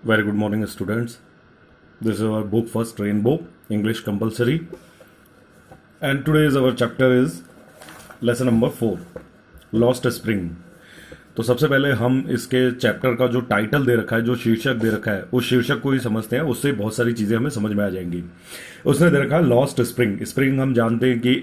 Very good morning, students. This is our book first, Rainbow, English compulsory. And today's our chapter is lesson number 4, Lost Spring. तो सबसे पहले हम इसके chapter का जो title दे रखा है, जो शीर्षक दे रखा है, उस शीर्षक को ही समझते हैं. उससे बहुत सारी चीज़ें हमें समझ में आ जाएंगी. उसने दे रखा है लॉस्ट स्प्रिंग. स्प्रिंग हम जानते हैं कि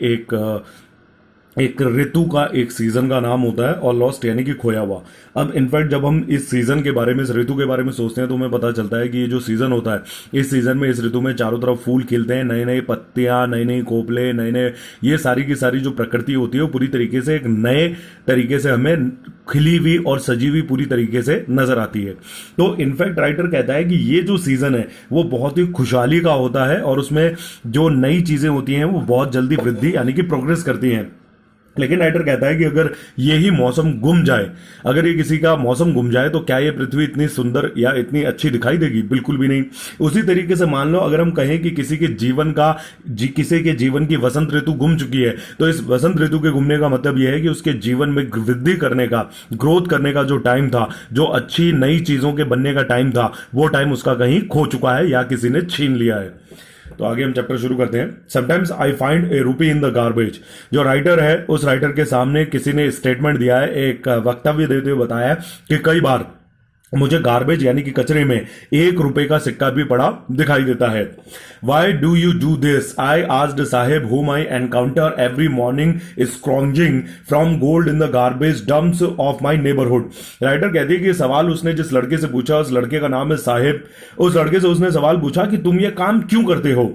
एक ऋतु का, एक सीजन का नाम होता है, और लॉस्ट यानी कि खोया हुआ. अब इनफैक्ट जब हम इस सीजन के बारे में, इस ऋतु के बारे में सोचते हैं तो हमें पता चलता है कि ये जो सीजन होता है, इस सीजन में, इस ऋतु में चारों तरफ फूल खिलते हैं, नए नए पत्तियां, नई नई कोपले, नए नए, ये सारी की सारी जो प्रकृति होती है वो पूरी तरीके से एक नए तरीके से हमें खिली हुई और सजी हुई पूरी तरीके से नजर आती है. तो इनफैक्ट राइटर कहता है कि ये जो सीजन है वो बहुत ही खुशहाली का होता है और उसमें जो नई चीजें होती हैं वो बहुत जल्दी वृद्धि यानी कि प्रोग्रेस करती हैं. लेकिन राइटर कहता है कि अगर यही मौसम गुम जाए, अगर ये किसी का मौसम गुम जाए, तो क्या ये पृथ्वी इतनी सुंदर या इतनी अच्छी दिखाई देगी? बिल्कुल भी नहीं. उसी तरीके से मान लो अगर हम कहें कि किसी के जीवन की वसंत ऋतु गुम चुकी है, तो इस वसंत ऋतु के गुमने का मतलब यह है कि उसके जीवन में वृद्धि करने का, ग्रोथ करने का जो टाइम था, जो अच्छी नई चीजों के बनने का टाइम था, वो टाइम उसका कहीं खो चुका है या किसी ने छीन लिया है. तो आगे हम चैप्टर शुरू करते हैं. समटाइम्स आई फाइंड ए रूपी इन द गार्बेज. जो राइटर है, उस राइटर के सामने किसी ने स्टेटमेंट दिया है, एक वक्तव्य देते हुए बताया कि कई बार मुझे गार्बेज यानी कि कचरे में ₹1 का सिक्का भी पड़ा दिखाई देता है. Why do you do this? I asked Saheb whom I encounter every morning scrounging from gold in the garbage dumps of my neighborhood. Writer कहती है कि सवाल उसने जिस लड़के से पूछा, उस लड़के का नाम है साहेब. उस लड़के से उसने सवाल पूछा कि तुम ये काम क्यों करते हो.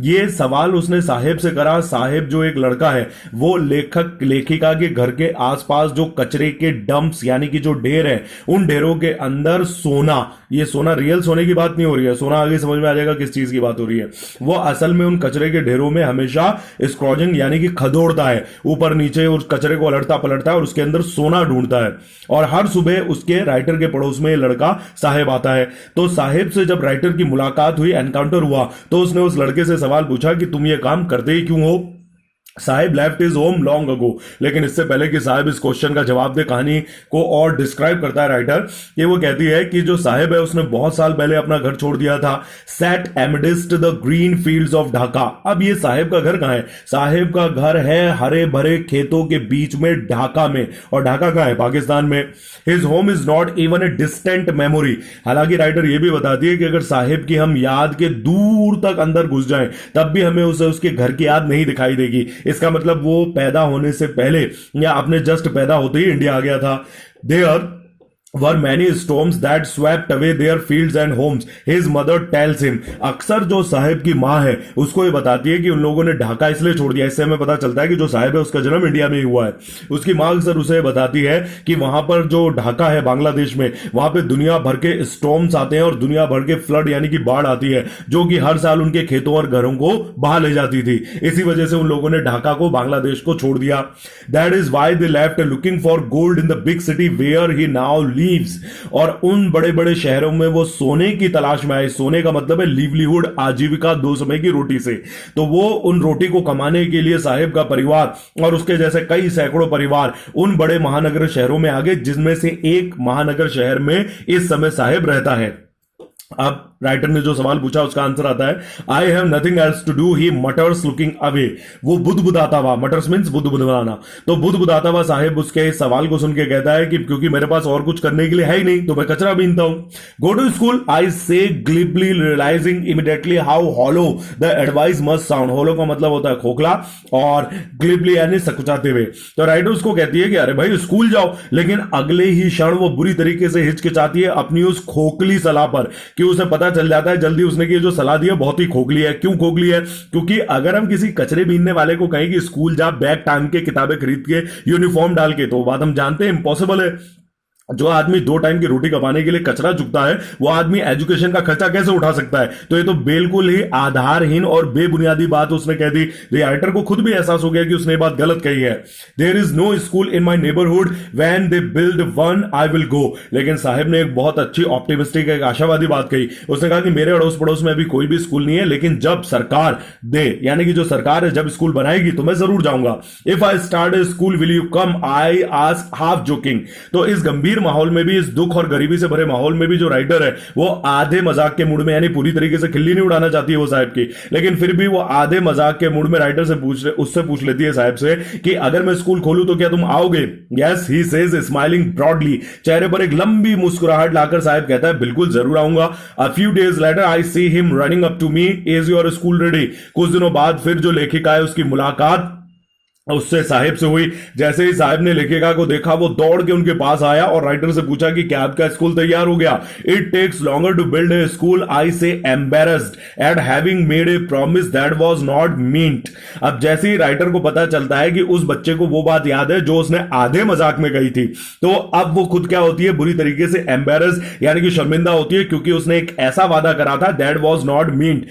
ये सवाल उसने साहेब से करा. साहेब जो एक लड़का है, वो लेखिका के घर के आसपास जो कचरे के डंप्स यानी कि जो ढेर है, उन ढेरों के अंदर सोना, ये सोना रियल सोने की बात नहीं हो रही है, सोना आगे समझ में आ जाएगा किस चीज की बात हो रही है. वो असल में उन कचरे के ढेरों में हमेशा स्क्रॉजिंग यानी कि खदोड़ता है, ऊपर नीचे उस कचरे को अलटता पलटता है और उसके अंदर सोना ढूंढता है. और हर सुबह उसके राइटर के पड़ोस में लड़का साहेब आता है. तो साहेब से जब राइटर की मुलाकात हुई, एनकाउंटर हुआ, तो उसने उस लड़के से सवाल पूछा कि तुम ये काम करते ही क्यों हो. Sahib left is home long ago. लेकिन इससे पहले कि साहिब इस क्वेश्चन का जवाब दे, कहानी को और डिस्क्राइब करता है राइटर कि वो कहती है कि जो साहिब है उसने बहुत साल पहले अपना घर छोड़ दिया था. Set amidst the green fields of Dhaka. अब ये साहिब का घर कहां है? साहिब का घर है हरे भरे खेतों के बीच में, ढाका में. और ढाका कहां है? पाकिस्तान में. His home is not even a distant memory. हालांकि राइटर ये भी बताती है कि अगर साहिब की हम याद के दूर तक अंदर घुस जाएं, तब भी हमें उसे उसके घर की याद नहीं दिखाई देगी. इसका मतलब वो पैदा होने से पहले या अपने जस्ट पैदा होते ही इंडिया आ गया था. There were many storms that swept away their fields and homes. His mother tells him. अक्सर जो साहिब की माँ है उसको ये बताती है कि उन लोगों ने ढाका इसलिए छोड़ दिया. इससे हमें पता चलता है कि जो साहिब है उसका जन्म इंडिया में ही हुआ है. उसकी माँ अक्सर उसे बताती है कि वहां पर जो ढाका है बांग्लादेश में, वहां पे दुनिया भर के स्टॉर्म्स आते हैं और दुनिया भर के फ्लड यानी कि बाढ़ आती है, जो कि हर साल उनके खेतों और घरों को बहा ले जाती थी. इसी वजह से उन लोगों ने ढाका को, बांग्लादेश को छोड़ दिया. That is why they left looking for gold in the big city where he now और उन बड़े बड़े शहरों में वो सोने की तलाश में आए. सोने का मतलब है लिवलीहुड, आजीविका, 2 समय की रोटी से. तो वो उन रोटी को कमाने के लिए साहिब का परिवार और उसके जैसे कई सैकड़ों परिवार उन बड़े महानगर शहरों में आ गए, जिनमें से एक महानगर शहर में इस समय साहिब रहता है. अब राइटर ने जो सवाल पूछा उसका आंसर आता है. I have nothing else to do, he mutters looking away. वो बुदबुदाता हुआ, मटर्स मीन्स बुदबुदाना. तो बुदबुदाता हुआ साहिब उसके सवाल को सुन के कहता है कि क्योंकि मेरे पास और कुछ करने के लिए है ही नहीं, तो मैं कचरा बीनता हूं. गो to school, I say glibly, realising immediately how hollow the advice must sound. Hollow का मतलब होता है खोखला और ग्लिबली यानी सकुचाते हुए. तो राइटर उसको कहती है कि अरे भाई स्कूल जाओ, लेकिन अगले ही क्षण वो बुरी तरीके से हिचकिचाती है अपनी उस खोखली सलाह पर, कि उसे पता चल जाता है जल्दी उसने कि जो सलाह दी है बहुत ही खोखली है. क्यों खोखली है? क्योंकि अगर हम किसी कचरे बीनने वाले को कहें कि स्कूल जा, बैग टांग के, किताबें खरीद के, यूनिफॉर्म डाल के, तो बात हम जानते हैं इम्पॉसिबल है. जो आदमी 2 टाइम की रोटी कमाने के लिए कचरा चुकता है, वो आदमी एजुकेशन का खर्चा कैसे उठा सकता है? तो ये तो बिल्कुल ही आधारहीन और बेबुनियादी बात उसने कह दी. राइटर को खुद भी एहसास हो गया कि उसने बात गलत कही है. There is no school in my neighbourhood, when they build one I will go. लेकिन साहिब ने एक बहुत अच्छी ऑप्टिमिस्टिक, एक आशावादी बात कही. उसने कहा कि मेरे अड़ोस पड़ोस में अभी कोई भी स्कूल नहीं है, लेकिन जब सरकार दे, यानी कि जो सरकार है जब स्कूल बनाएगी तो मैं जरूर जाऊंगा. If I start A school will you come, I ask half joking. तो इस गंभीर गंभीर माहौल में भी, इस दुख और गरीबी से भरे माहौल में भी जो राइटर है वो आधे मजाक के मूड में, यानी पूरी तरीके से खिल्ली नहीं उड़ाना चाहती है वो साहब की, लेकिन फिर भी वो आधे मजाक के मूड में राइटर से उससे पूछ लेती है साहब से कि अगर मैं स्कूल खोलूं तो क्या तुम आओगे? Yes he says smiling broadly, चेहरे पर एक लंबी मुस्कुराहट लाकर साहब कहता है बिल्कुल जरूर आऊंगा। A few days later I see him running up to me, is your school ready? कुछ दिनों बाद फिर जो लेखिका है उसकी मुलाकात उससे साहिब से हुई। जैसे ही साहिब ने लेखिका को देखा वो दौड़ के उनके पास आया और राइटर से पूछा कि क्या आपका स्कूल तैयार हो गया? It takes longer to build a school, I say embarrassed at having made a promise that was not meant. अब जैसे ही राइटर को पता चलता है कि उस बच्चे को वो बात याद है जो उसने आधे मजाक में कही थी, तो अब वो खुद क्या होती है, बुरी तरीके से एम्बेरस यानी कि शर्मिंदा होती है, क्योंकि उसने एक ऐसा वादा करा था दैट वाज नॉट मीन्ट,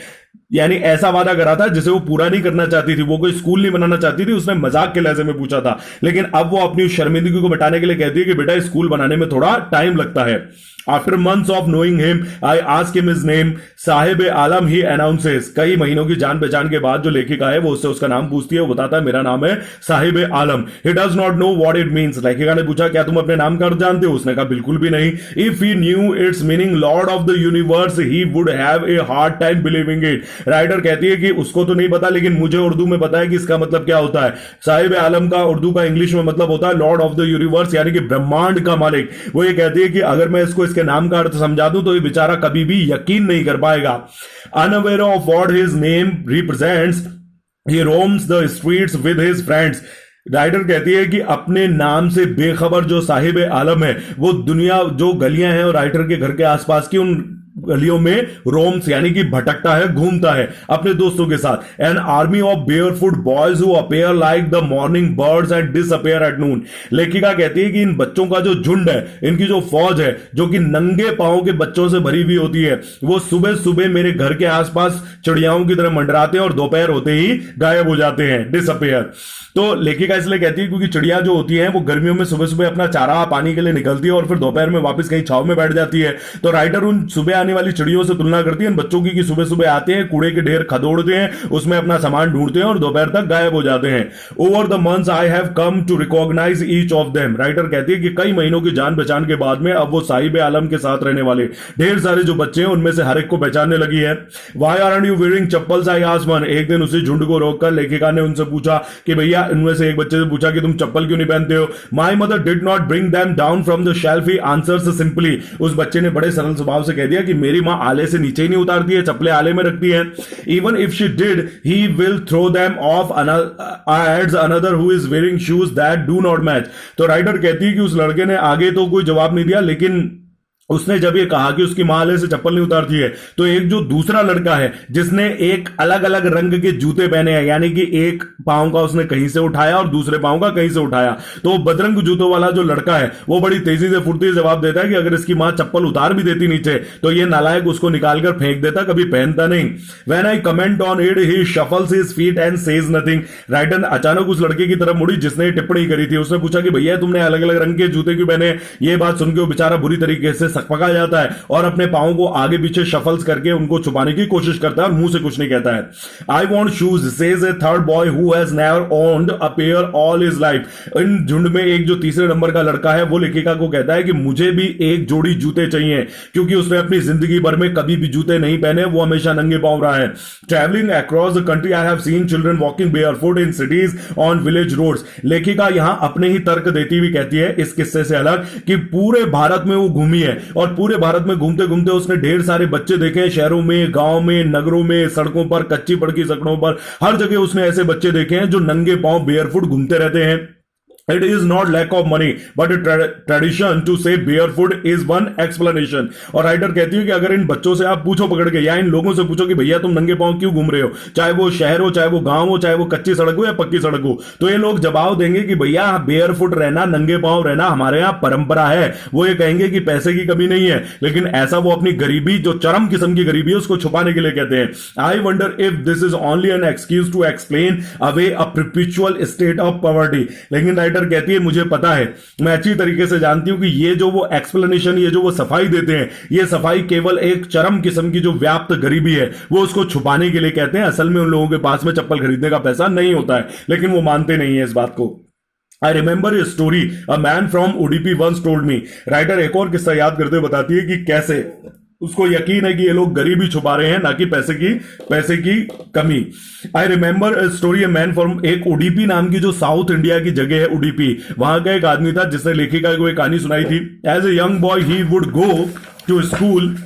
यानी ऐसा वादा करा था जिसे वो पूरा नहीं करना चाहती थी, वो कोई स्कूल नहीं बनाना चाहती थी, उसने मजाक के लहजे में पूछा था। लेकिन अब वो अपनी शर्मिंदगी को मिटाने के लिए कहती है कि बेटा स्कूल बनाने में थोड़ा टाइम लगता है। After months of knowing him, I ask him his name. Sahib Alam he announces. कई महीनों की जान पहचान के बाद जो लेखिका है वो उससे उसका नाम पूछती है, वो बताता है मेरा नाम है साहिब आलम। He does not know what it means. लेखिका ने पूछा क्या तुम अपने नाम का अर्थ जानते हो? उसने कहा बिल्कुल भी नहीं। If he knew its meaning, Lord of the Universe, he would have a hard time believing it. Writer कहती है कि उसको तो नहीं पता, लेकिन मुझे उर्दू में पता है कि इसका मतलब क्या होता है। साहिब आलम का उर्दू का इंग्लिश में मतलब होता है लॉर्ड ऑफ द यूनिवर्स, यानी कि ब्रह्मांड का मालिक। वो ये कहती है कि अगर मैं इसको के नाम का अर्थ समझा दूं तो ये बेचारा कभी भी यकीन नहीं कर पाएगा। Unaware of what his name represents, he roams the streets with his friends. Writer कहती है कि अपने नाम से बेखबर जो साहिब आलम है वो दुनिया जो गलियां हैं और राइटर के घर के आसपास की उन गलियों में रोम्स यानी कि भटकता है, घूमता है अपने दोस्तों के साथ। An army of barefoot boys who appear like the morning birds and disappear at noon. लेखिका कहती है कि इन बच्चों का जो झुंड है, इनकी जो फौज है जो कि नंगे पांव के बच्चों से भरी हुई होती है, वो सुबह सुबह मेरे घर के आसपास चिड़ियाओं की तरह मंडराते हैं और दोपहर होते ही गायब हो जाते हैं, डिसअपीयर। तो लेखिका इसलिए कहती है क्योंकि चिड़िया जो होती है वो गर्मियों में सुबह सुबह अपना चारा पानी के लिए निकलती है और फिर दोपहर में वापस कहीं छाव में बैठ जाती है। तो राइटर उन सुबह आने वाली चिड़ियों से तुलना करती है इन बच्चों की कि सुबह सुबह आते हैं, कूड़े के ढेर खदोड़ते हैं, उसमें अपना सामान ढूंढते हैं और दोपहर तक गायब हो जाते हैं। Over the months I have come to recognise each of them. Writer कहती है कि कई महीनों की जान पहचान के बाद में अब वो साहिब आलम के साथ रहने वाले ढेर सारे जो बच्चे हैं उनमें से हर एक को पहचानने लगी है। Why aren't you wearing chappals, I asked one. एक दिन उसी झुंड को रोककर लेखिका ने उनसे पूछा कि भैया, इनमें से एक बच्चे से पूछा कि तुम चप्पल क्यों नहीं पहनते हो? My mother did not bring them down from the shelf, he answers simply. उस बच्चे ने बड़े सरल स्वभाव से कह दिया कि मेरी मां आले से नीचे ही नहीं उतारती है, चप्पलें आले में रखती है। Even if she did he will throw them off, adds another who is wearing shoes that do not match. तो राइटर कहती है कि उस लड़के ने आगे तो कोई जवाब नहीं दिया, लेकिन उसने जब ये कहा कि उसकी मां आले से चप्पल नहीं उतारती है, तो एक जो दूसरा लड़का है जिसने एक अलग अलग रंग के जूते पहने हैं, यानी कि एक पांव का उसने कहीं से उठाया और दूसरे पांव का कहीं से उठाया, तो बदरंग जूतों वाला जो लड़का है वो बड़ी तेजी से फुर्ती से जवाब देता है कि अगर इसकी मां चप्पल उतार भी देती नीचे तो ये नालायक उसको निकालकर फेंक देता, कभी पहनता नहीं। When I comment on it he shuffles his feet and says nothing. Writer अचानक उस लड़के की तरफ मुड़ी जिसने टिप्पणी करी थी। उसने पूछा कि भैया तुमने अलग अलग रंग के जूते क्यों पहने? ये बात सुनकर वो बेचारा बुरी तरीके से सकपका जाता है और अपने पांव को आगे पीछे शफल्स करके उनको छुपाने की कोशिश करता है और मुंह से कुछ नहीं कहता है। I want shoes, says a third boy who has never owned a pair all his life. इन झुंड में एक जो तीसरे नंबर का लड़का है वो लेखिका को कहता है कि मुझे भी एक जोड़ी जूते चाहिए, क्योंकि उसने अपनी जिंदगी भर में कभी भी जूते नहीं पहने, वो हमेशा नंगे पांव रहा है। Travelling across the country I have seen children walking barefoot in cities on village roads. लेखिका यहां अपने ही तर्क देती हुई कहती है इस किस्से से अलग कि पूरे भारत में वो घूमी है और पूरे भारत में घूमते घूमते उसने ढेर सारे बच्चे देखे हैं, शहरों में, गांव में, नगरों में, सड़कों पर, कच्ची पड़की सड़कों पर, हर जगह उसने ऐसे बच्चे देखे हैं जो नंगे पांव बेयरफुट घूमते रहते हैं। It is not lack of money, but a tradition to say barefoot is one explanation. और राइटर कहती है कि अगर इन बच्चों से आप पूछो पकड़ के या इन लोगों से पूछो कि भैया तुम नंगे पांव क्यों घूम रहे हो, चाहे वो शहर हो, चाहे वो गांव हो, चाहे वो कच्ची सड़क हो या पक्की सड़क हो, तो ये लोग जवाब देंगे कि भैया बेयरफुट रहना, नंगे पांव रहना हमारे यहाँ परंपरा है। वो ये कहेंगे कि पैसे की कमी नहीं है, लेकिन ऐसा वो अपनी गरीबी, जो चरम किस्म की गरीबी है, उसको छुपाने के लिए कहते हैं। I wonder if this is only an excuse to explain away a perpetual state of poverty. लेकिन कहती है मुझे पता है, मैं अच्छी तरीके से जानती हूं कि ये जो वो एक्सप्लेनेशन, ये जो वो सफाई देते हैं, ये सफाई केवल एक चरम किस्म की जो व्याप्त गरीबी है वो उसको छुपाने के लिए कहते हैं। असल में उन लोगों के पास में चप्पल खरीदने का पैसा नहीं होता है, लेकिन वो मानते नहीं है इस बात को। I remember a story a man from Udupi once told me. Writer एक और किस्सा याद करते हुए बताती है कि कैसे उसको यकीन है कि ये लोग गरीबी छुपा रहे हैं, ना कि पैसे की कमी। आई remember a story a man from, एक उडीपी नाम की जो साउथ इंडिया की जगह है उडीपी, वहां का एक आदमी था जिसने लेखिका को एक कहानी सुनाई थी। As a young boy he would go to school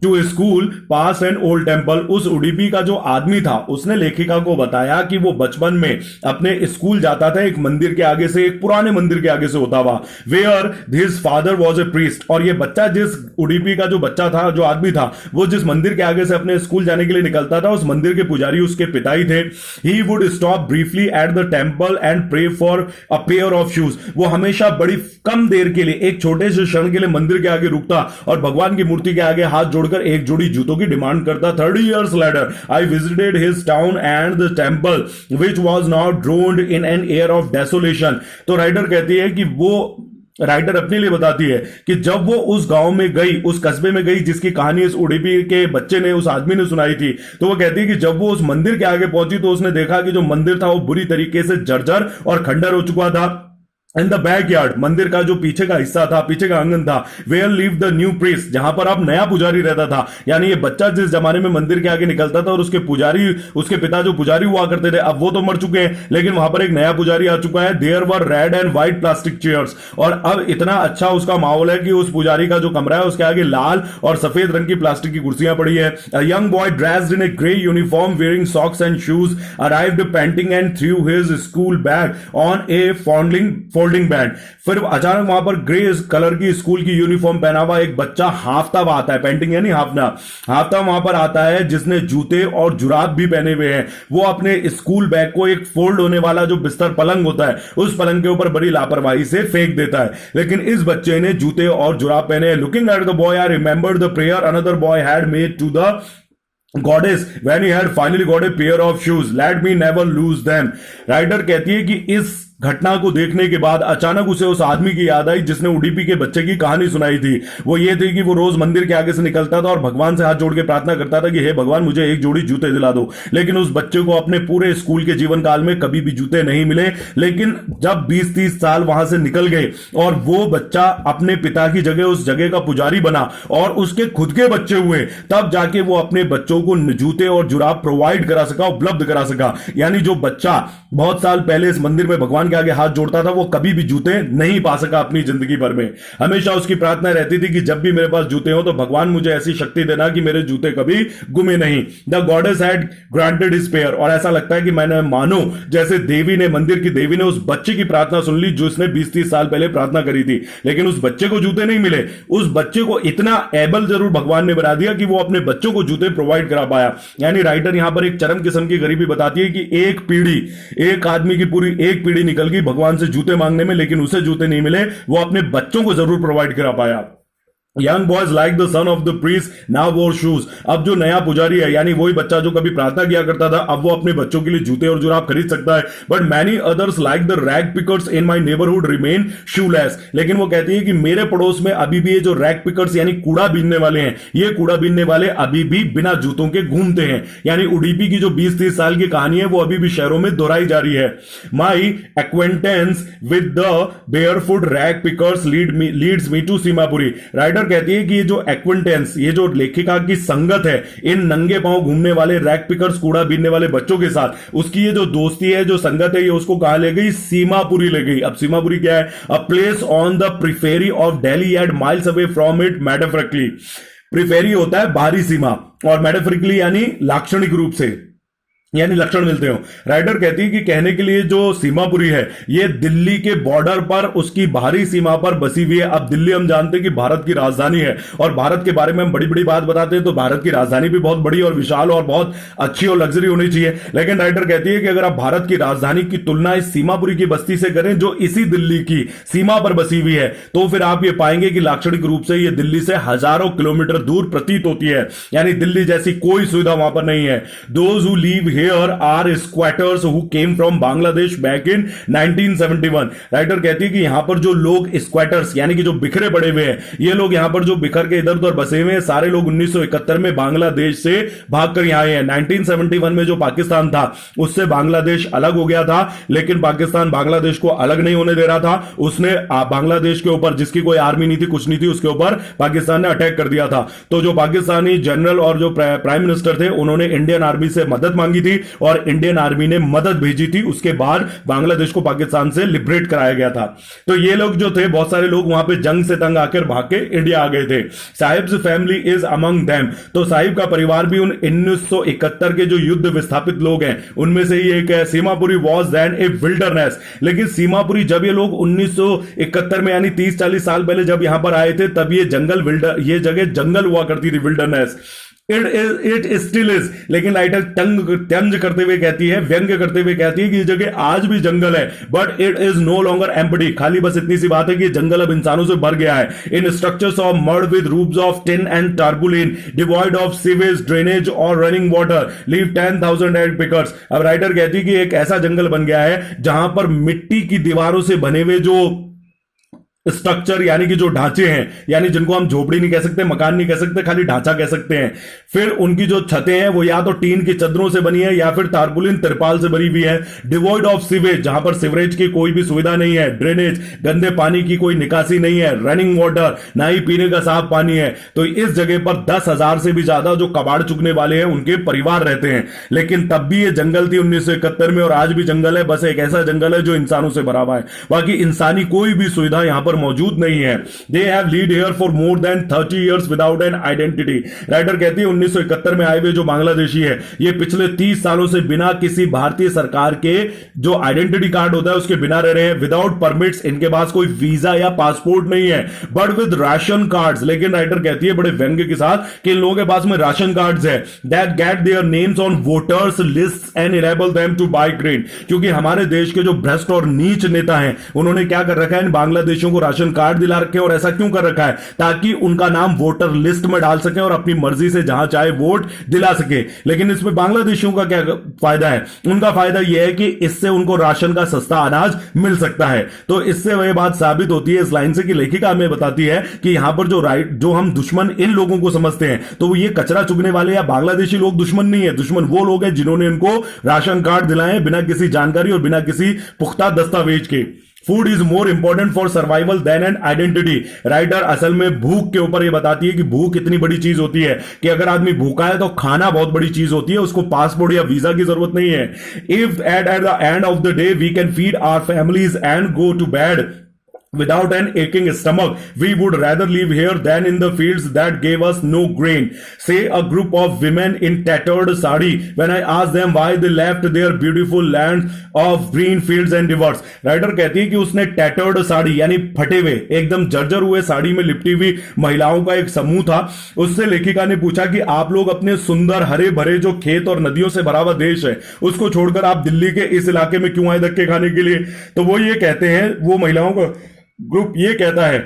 to school pass an old temple. उस उडीपी का जो आदमी था उसने लेखिका को बताया कि वो बचपन में अपने स्कूल जाता था एक मंदिर के आगे से, एक पुराने मंदिर के आगे से होता हुआ, where his father was a priest. और ये बच्चा, जिस उडीपी का जो बच्चा था, जो आदमी था, वो जिस मंदिर के आगे से अपने स्कूल जाने के लिए निकलता था, उस मंदिर के पुजारी उसके पिता ही थे। He would stop briefly at the temple and pray for a pair of shoes. वो हमेशा बड़ी कम देर के लिए, एक छोटे से क्षण के लिए मंदिर के आगे रुकता और भगवान की मूर्ति के आगे हाथ जोड़कर एक जोड़ी जूतों की डिमांड करता। 30 years later I visited his town and the temple which was now drowned in an air of desolation। तो राइटर कहती है कि राइटर अपने लिए बताती है कि जब वो उस गांव में गई, उस कस्बे में गई जिसकी कहानी इस उडीपी के बच्चे ने, उस आदमी ने सुनाई थी, तो वो कहती है कि जब वो उस मंदिर के आगे पहुंची तो उसने देखा कि जो मंदिर था वो बुरी तरीके से जर्जर और खंडर हो चुका था। इन द बैकयार्ड, मंदिर का जो पीछे का हिस्सा था, पीछे का आंगन था, where live the new priest, जहां पर अब नया पुजारी रहता था। यानी ये बच्चा जिस जमाने में मंदिर के आगे निकलता था और उसके पुजारी, उसके पिता जो पुजारी हुआ करते थे, अब वो तो मर चुके हैं, लेकिन वहां पर एक नया पुजारी आ चुका है। There were red and white plastic chairs, और अब इतना अच्छा उसका माहौल है कि उस पुजारी का जो कमरा है उसके आगे लाल और सफेद रंग की प्लास्टिक की कुर्सियां पड़ी है। A young boy dressed in A grey uniform wearing socks and shoes arrived painting and through his school bag on A folding bed. फिर अचानक वहां पर ग्रे कलर की स्कूल की यूनिफॉर्म पहना हुआ एक बच्चा हाफता हुआ आता है, पेंटिंग यानी हाफता वहां पर आता है, जिसने जूते और जुराब भी पहने हुए हैं। वो अपने स्कूल बैग को एक फोल्ड होने वाला जो बिस्तर पलंग होता है, उस पलंग के ऊपर बड़ी लापरवाही से फेंक देता है। लेकिन इस बच्चे ने जूते और जुराब पहने हैं। Looking at the boy I remembered the prayer another boy had made to the goddess when he had finally got a pair of shoes, let me never lose them. Writer कहती है कि इस घटना को देखने के बाद अचानक उसे उस आदमी की याद आई जिसने उडीपी के बच्चे की कहानी सुनाई थी। वो ये थी कि वो रोज मंदिर के आगे से निकलता था और भगवान से हाथ जोड़ के प्रार्थना करता था कि हे भगवान, मुझे एक जोड़ी जूते दिला दो। लेकिन उस बच्चे को अपने पूरे स्कूल के जीवन काल में कभी भी जूते नहीं मिले। लेकिन जब 20-30 साल वहां से निकल गए और वो बच्चा अपने पिता की जगह उस जगह का पुजारी बना और उसके खुद के बच्चे हुए, तब जाके वो अपने बच्चों को जूते और जुराब प्रोवाइड करा सका, उपलब्ध करा सका। यानी जो बच्चा बहुत साल पहले इस मंदिर में भगवान के आगे हाथ जोड़ता था, वो कभी भी जूते नहीं पा सका अपनी जिंदगी भर में। हमेशा उसकी प्रार्थना रहती थी कि जब भी मेरे पास जूते हो तो भगवान मुझे ऐसी शक्ति देना कि मेरे जूते कभी गुमे नहीं। The goddess had granted his prayer, और ऐसा लगता है कि मैंने मानो जैसे देवी ने, मंदिर की देवी ने उस बच्चे की प्रार्थना सुन ली जो उसने 20-30 साल पहले प्रार्थना करी थी। लेकिन उस बच्चे को जूते नहीं मिले। उस बच्चे को इतना एबल जरूर भगवान ने बना दिया कि वो अपने बच्चों को जूते प्रोवाइड करा पाया। यानी राइटर यहां पर एक चरम किस्म की गरीबी बताती है कि एक आदमी की पूरी एक पीढ़ी निकल गई भगवान से जूते मांगने में, लेकिन उसे जूते नहीं मिले। वो अपने बच्चों को जरूर प्रोवाइड करा पाया। Young boys like the son of the priest now वोर शूज। अब जो नया पुजारी है, यानी वही बच्चा जो कभी प्रार्थना किया करता था, अब वो अपने बच्चों के लिए जूते और जुराब खरीद सकता है। But many others like the rag pickers in my neighbourhood remain shoelace. लेकिन वो कहती है कि मेरे पड़ोस में अभी भी ये जो रैग पिकर्स यानी कूड़ा बीनने वाले हैं, ये कूड़ा बीनने वाले अभी भी बिना जूतों के घूमते हैं। यानी उडीपी की जो 20-30 साल की कहानी है वो अभी भी शहरों में दोहराई जा रही है। My acquaintance with the barefoot rag pickers leads me to Seemapuri. Writer कहती है कि ये जो एक्विंटेंस, ये जो लेखिका की संगत है इन नंगे पांव घूमने वाले रैग पिकर्स, कूड़ा बीनने वाले बच्चों के साथ, उसकी ये जो दोस्ती है, जो संगत है, ये उसको कहां ले गई? सीमापुरी ले गई। अब सीमापुरी क्या है? A place on the periphery of Delhi at miles away from it metaphorically. Periphery होता है बाहरी सीमा और मेटाफोरिकली यानी लाक्षणिक रूप से, यानी लक्षण मिलते हो। राइटर कहती है कि कहने के लिए जो सीमापुरी है ये दिल्ली के बॉर्डर पर, उसकी बाहरी सीमा पर बसी हुई है। अब दिल्ली हम जानते हैं कि भारत की राजधानी है और भारत के बारे में हम बड़ी बड़ी बात बताते हैं तो भारत की राजधानी भी बहुत बड़ी और विशाल और बहुत अच्छी और लग्जरी होनी चाहिए। लेकिन राइटर कहती है कि अगर आप भारत की राजधानी की तुलना इस सीमापुरी की बस्ती से करें जो इसी दिल्ली की सीमा पर बसी हुई है, तो फिर आप ये पाएंगे कि लाक्षणिक रूप से ये दिल्ली से हजारों किलोमीटर दूर प्रतीत होती है। यानी दिल्ली जैसी कोई सुविधा वहां पर नहीं है। Those who leave here are squatters who came from Bangladesh back in 1971. Writer कहती है कि यहां पर जो लोग स्क्वाटर्स यानी कि जो बिखरे पड़े हुए हैं, ये लोग यहां पर जो बिखर के इधर उधर बसे हुए हैं, सारे लोग 1971 में बांग्लादेश से भागकर यहां आए हैं। 1971 में जो पाकिस्तान था उससे बांग्लादेश अलग हो गया था, लेकिन पाकिस्तान बांग्लादेश को अलग नहीं होने दे रहा था। उसने बांग्लादेश के ऊपर, जिसकी कोई आर्मी नहीं थी, कुछ नहीं थी, उसके ऊपर पाकिस्तान ने अटैक कर दिया था। तो जो पाकिस्तानी जनरल और जो प्राइम मिनिस्टर थे, उन्होंने इंडियन आर्मी से मदद मांगी थी और इंडियन आर्मी ने मदद भेजी थी। उसके बाद बांग्लादेश को पाकिस्तान से लिबरेट कराया गया था। तो ये लोग जो थे, बहुत सारे लोग वहां पे जंग से तंग आकर भाग के इंडिया आ गए थे। Sahibs family is among them. तो साहिब का परिवार भी उन 1971 के जो युद्ध विस्थापित लोग हैं उनमें से ही एक है। Seemapuri was then a wilderness. लेकिन सीमापुरी, जब ये लोग 1971 में यानी 30-40 साल पहले जब यहां पर आए थे, तब ये जगह जंगल हुआ करती थी, विल्डरनेस। It still is. लेकिन राइटर तंज करते हुए कहती है, व्यंग्य करते हुए कहती है कि ये जगह आज भी जंगल है, but it is no longer empty. खाली बस इतनी सी बात है कि जंगल अब इंसानों से भर गया है। In structures of mud with roofs of tin and tarpaulin, devoid of sewage, drainage और रनिंग वाटर, लीव 10,000 एड पिकर्स। अब राइटर कहती है कि एक ऐसा जंगल बन गया है जहां पर मिट्टी की दीवारों से बने हुए जो स्ट्रक्चर यानी कि जो ढांचे हैं, यानी जिनको हम झोपड़ी नहीं कह सकते, मकान नहीं कह सकते, खाली ढांचा कह सकते हैं। फिर उनकी जो छतें हैं वो या तो टीन की चद्दरों से बनी है या फिर टारपुलिन तिरपाल से बनी हुई है। डिवॉइड ऑफ सीवेज, जहां पर सीवरेज की कोई भी सुविधा नहीं है। ड्रेनेज, गंदे पानी की कोई निकासी नहीं है। रनिंग वाटर, ना ही पीने का साफ पानी है। तो इस जगह पर 10,000 से भी ज्यादा जो कबाड़ चुगने वाले हैं उनके परिवार रहते हैं। लेकिन तब भी ये जंगल थी 1971 में, और आज भी जंगल है। बस एक ऐसा जंगल है जो इंसानों से भरा हुआ है, बाकी इंसानी कोई भी सुविधा यहां पर मौजूद नहीं है। They have lead here for more than 30 years without an identity. Writer कहती है 1971 में आए हुए जो बांग्लादेशी है, ये पिछले 30 सालों से बिना किसी भारतीय सरकार के जो आइडेंटिटी कार्ड होता है उसके बिना रह रहे हैं। विदाउट परमिट्स, इनके पास कोई वीजा या पासपोर्ट नहीं है, बट विद राशन कार्ड्स। लेकिन राइटर कहती है बड़े व्यंग्य के साथ कि इन लोगों के पास में राशन कार्ड्स है। That get their names on voters list and enable them to buy grain. क्योंकि हमारे देश के जो भ्रष्ट और नीच नेता हैं, उन्होंने क्या कर रखा है, इन बांग्लादेशियों को राशन कार्ड दिला रखे। और ऐसा क्यों कर रखा है? ताकि उनका नाम वोटर लिस्ट में डाल सके और अपनी मर्जी से जहां चाहे वोट दिला सके। लेकिन इसमें बांग्लादेशियों का क्या फायदा है? उनका फायदा यह है कि इससे उनको राशन का सस्ता अनाज मिल सकता है। तो इससे वह बात साबित होती है इस लाइन से कि लेखिका हमें बताती है कि यहां पर जो हम दुश्मन इन लोगों को समझते हैं, तो वो ये कचरा चुगने वाले या बांग्लादेशी लोग दुश्मन नहीं है। दुश्मन वो लोग हैं जिन्होंने इनको राशन कार्ड दिलाए बिना किसी जानकारी और बिना किसी पुख्ता दस्तावेज के। Food is more important for survival than an identity. Writer असल में भूख के ऊपर यह बताती है कि भूख इतनी बड़ी चीज होती है कि अगर आदमी भूखा है तो खाना बहुत बड़ी चीज होती है, उसको पासपोर्ट या वीजा की जरूरत नहीं है। If at the end of the day we can feed our families and go to bed without an aching stomach, we would rather live here than in the fields that gave us no grain. Say a group of women in tattered sari when I asked them why they left their beautiful lands of green fields and rivers. Writer कहती है कि उसने tattered sari यानी फटे हुए, एकदम जर्जर हुए साड़ी में लिपटी हुई महिलाओं का एक समूह था। उससे लेखिका ने पूछा कि आप लोग अपने सुंदर हरे भरे जो खेत और नदियों से भरा हुआ देश है, उसको छोड़कर आप दिल्ली के इस इलाके में क्यों आए धक्के खाने के लिए? तो वो ये कहते हैं, वो महिलाओं का ग्रुप ये कहता है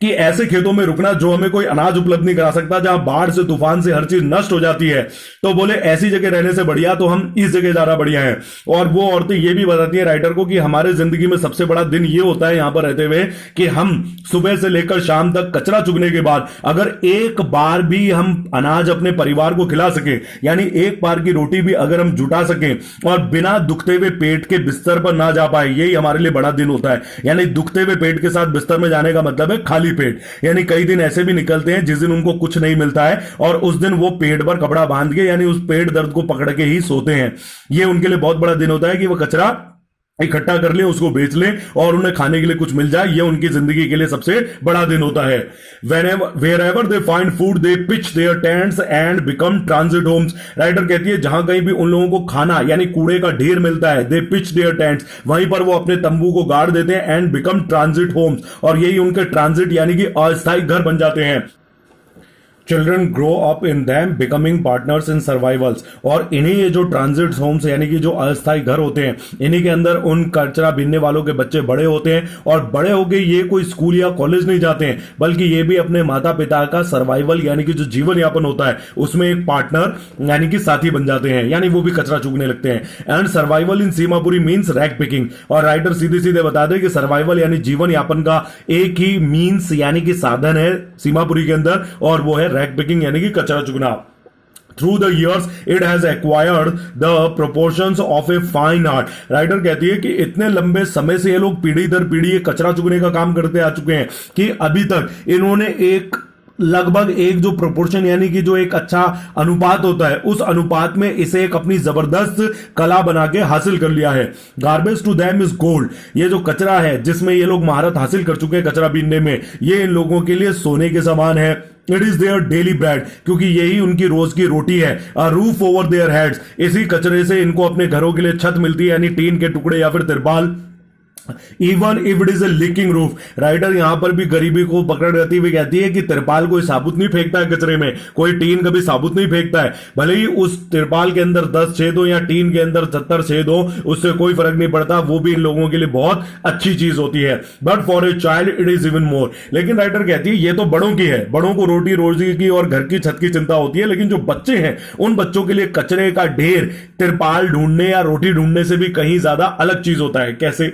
कि ऐसे खेतों में रुकना जो हमें कोई अनाज उपलब्ध नहीं करा सकता, जहां बाढ़ से, तूफान से हर चीज नष्ट हो जाती है, तो बोले ऐसी जगह रहने से बढ़िया तो हम इस जगह ज्यादा बढ़िया है। और वो औरतें ये भी बताती हैं राइटर को कि हमारे जिंदगी में सबसे बड़ा दिन ये होता है यहां पर रहते हुए कि हम सुबह से लेकर शाम तक कचरा चुगने के बाद अगर एक बार भी हम अनाज अपने परिवार को खिला सके, यानी एक बार की रोटी भी अगर हम जुटा सकें और बिना दुखते हुए पेट के बिस्तर पर ना जा पाए, यही हमारे लिए बड़ा दिन होता है। यानी दुखते हुए पेट के साथ बिस्तर में जाने का मतलब है खाली पेट। यानी कई दिन ऐसे भी निकलते हैं जिस दिन उनको कुछ नहीं मिलता है और उस दिन वो पेट पर कपड़ा बांध के यानी उस पेट दर्द को पकड़ के ही सोते हैं। ये उनके लिए बहुत बड़ा दिन होता है कि वो कचरा इकट्ठा कर लें, उसको बेच लें और उन्हें खाने के लिए कुछ मिल जाए। ये उनकी जिंदगी के लिए सबसे बड़ा दिन होता है। Wherever they find food, they pitch their tents and become transit homes. Writer कहती है जहां कहीं भी उन लोगों को खाना यानी कूड़े का ढेर मिलता है, they pitch their tents, वहीं पर वो अपने तंबू को गाड़ देते हैं and become transit homes, और यही उनके ट्रांजिट यानी कि अस्थायी घर बन जाते हैं। Children grow up in them becoming partners in survivals. और इन्हीं ये जो ट्रांजिट होम्स यानी कि जो अस्थायी घर होते हैं, इन्हीं के अंदर उन कचरा बीनने वालों के बच्चे बड़े होते हैं, और बड़े होके ये कोई स्कूल या कॉलेज नहीं जाते हैं, बल्कि ये भी अपने माता पिता का सर्वाइवल यानी कि जो जीवन यापन होता है उसमें एक पार्टनर यानी कि साथी बन जाते हैं, यानी वो भी कचरा चुगने लगते हैं। And survival in Seemapuri means rag picking. और राइटर सीधे सीधे बता दे कि सर्वाइवल यानी जीवन यापन का एक ही मीन्स यानी कि साधन है सीमापुरी के अंदर, और वो है रैग पिकिंग यानी कि कचरा चुगना। Through the years, it has acquired the proportions of a fine art. Writer कहती है कि इतने लंबे समय से ये लोग पीढ़ी दर पीढ़ी ये कचरा चुगने का काम करते आ चुके हैं कि अभी तक इन्होंने एक लगभग एक जो प्रोपोर्शन यानी कि जो एक अच्छा अनुपात होता है, उस अनुपात में इसे एक अपनी जबरदस्त कला बना के हासिल कर लिया है। Garbage to them is gold. ये जो कचरा है जिसमें ये लोग महारत हासिल कर चुके हैं कचरा बीनने में, ये इन लोगों के लिए सोने के समान है। It is their daily bread, क्योंकि यही उनकी रोज की रोटी है। A roof over their heads, इसी कचरे से इनको अपने घरों के लिए छत मिलती है, यानी टीन के टुकड़े या फिर तिरपाल। Even if it is a leaking roof. Writer यहां पर भी गरीबी को पकड़ रहती हुई कहती है कि तिरपाल कोई साबुत नहीं फेंकता है कचरे में, कोई टीन कभी साबुत नहीं फेंकता है, भले ही उस तिरपाल के अंदर 10 छेद हो या टीन के अंदर 70 छेद हो, उससे कोई फर्क नहीं पड़ता, वो भी इन लोगों के लिए बहुत अच्छी चीज होती है। But for a child it is even more. लेकिन राइटर कहती है ये तो बड़ों की है, बड़ों को रोटी रोजी की और घर की छत की चिंता होती है, लेकिन जो बच्चे हैं उन बच्चों के लिए कचरे का ढेर तिरपाल ढूंढने या रोटी ढूंढने से भी कहीं ज्यादा अलग चीज होता है। कैसे?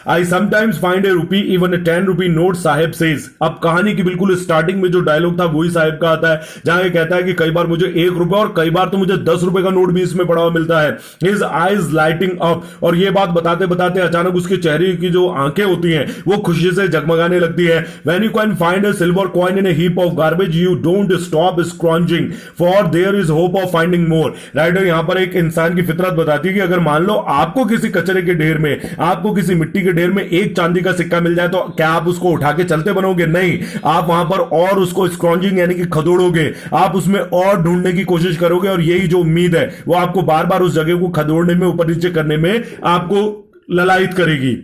I sometimes find a rupee even a 10 rupee note, Saheb says. अब कहानी की बिल्कुल स्टार्टिंग में जो डायलॉग था वही साहेब का आता है, जहां ये कहता है कि कई बार मुझे 1 रुपए और कई बार तो मुझे 10 रुपए का नोट भी इसमें पड़ा हुआ मिलता है। His eyes lighting up. और ये बात बताते बताते अचानक उसके चेहरे की जो आंखें होती हैं वो खुशी से जगमगाने लगती है। When you can find a silver coin in a heap of garbage you don't stop scrounging for there is hope of finding more. Writer यहां पर एक इंसान की फितरत बताती है कि अगर मान लो आपको किसी कचरे के ढेर में, आपको किसी मिट्टी के ढेर में एक चांदी का सिक्का मिल जाए तो क्या आप उसको उठा के चलते बनोगे? नहीं, आप वहां पर और उसको स्क्रॉन्जिंग यानी कि खदोड़ोगे, आप उसमें और ढूंढने की कोशिश करोगे, और यही जो उम्मीद है वो आपको बार बार उस जगह को खदोड़ने में, ऊपर नीचे करने में आपको ललायत करेगी।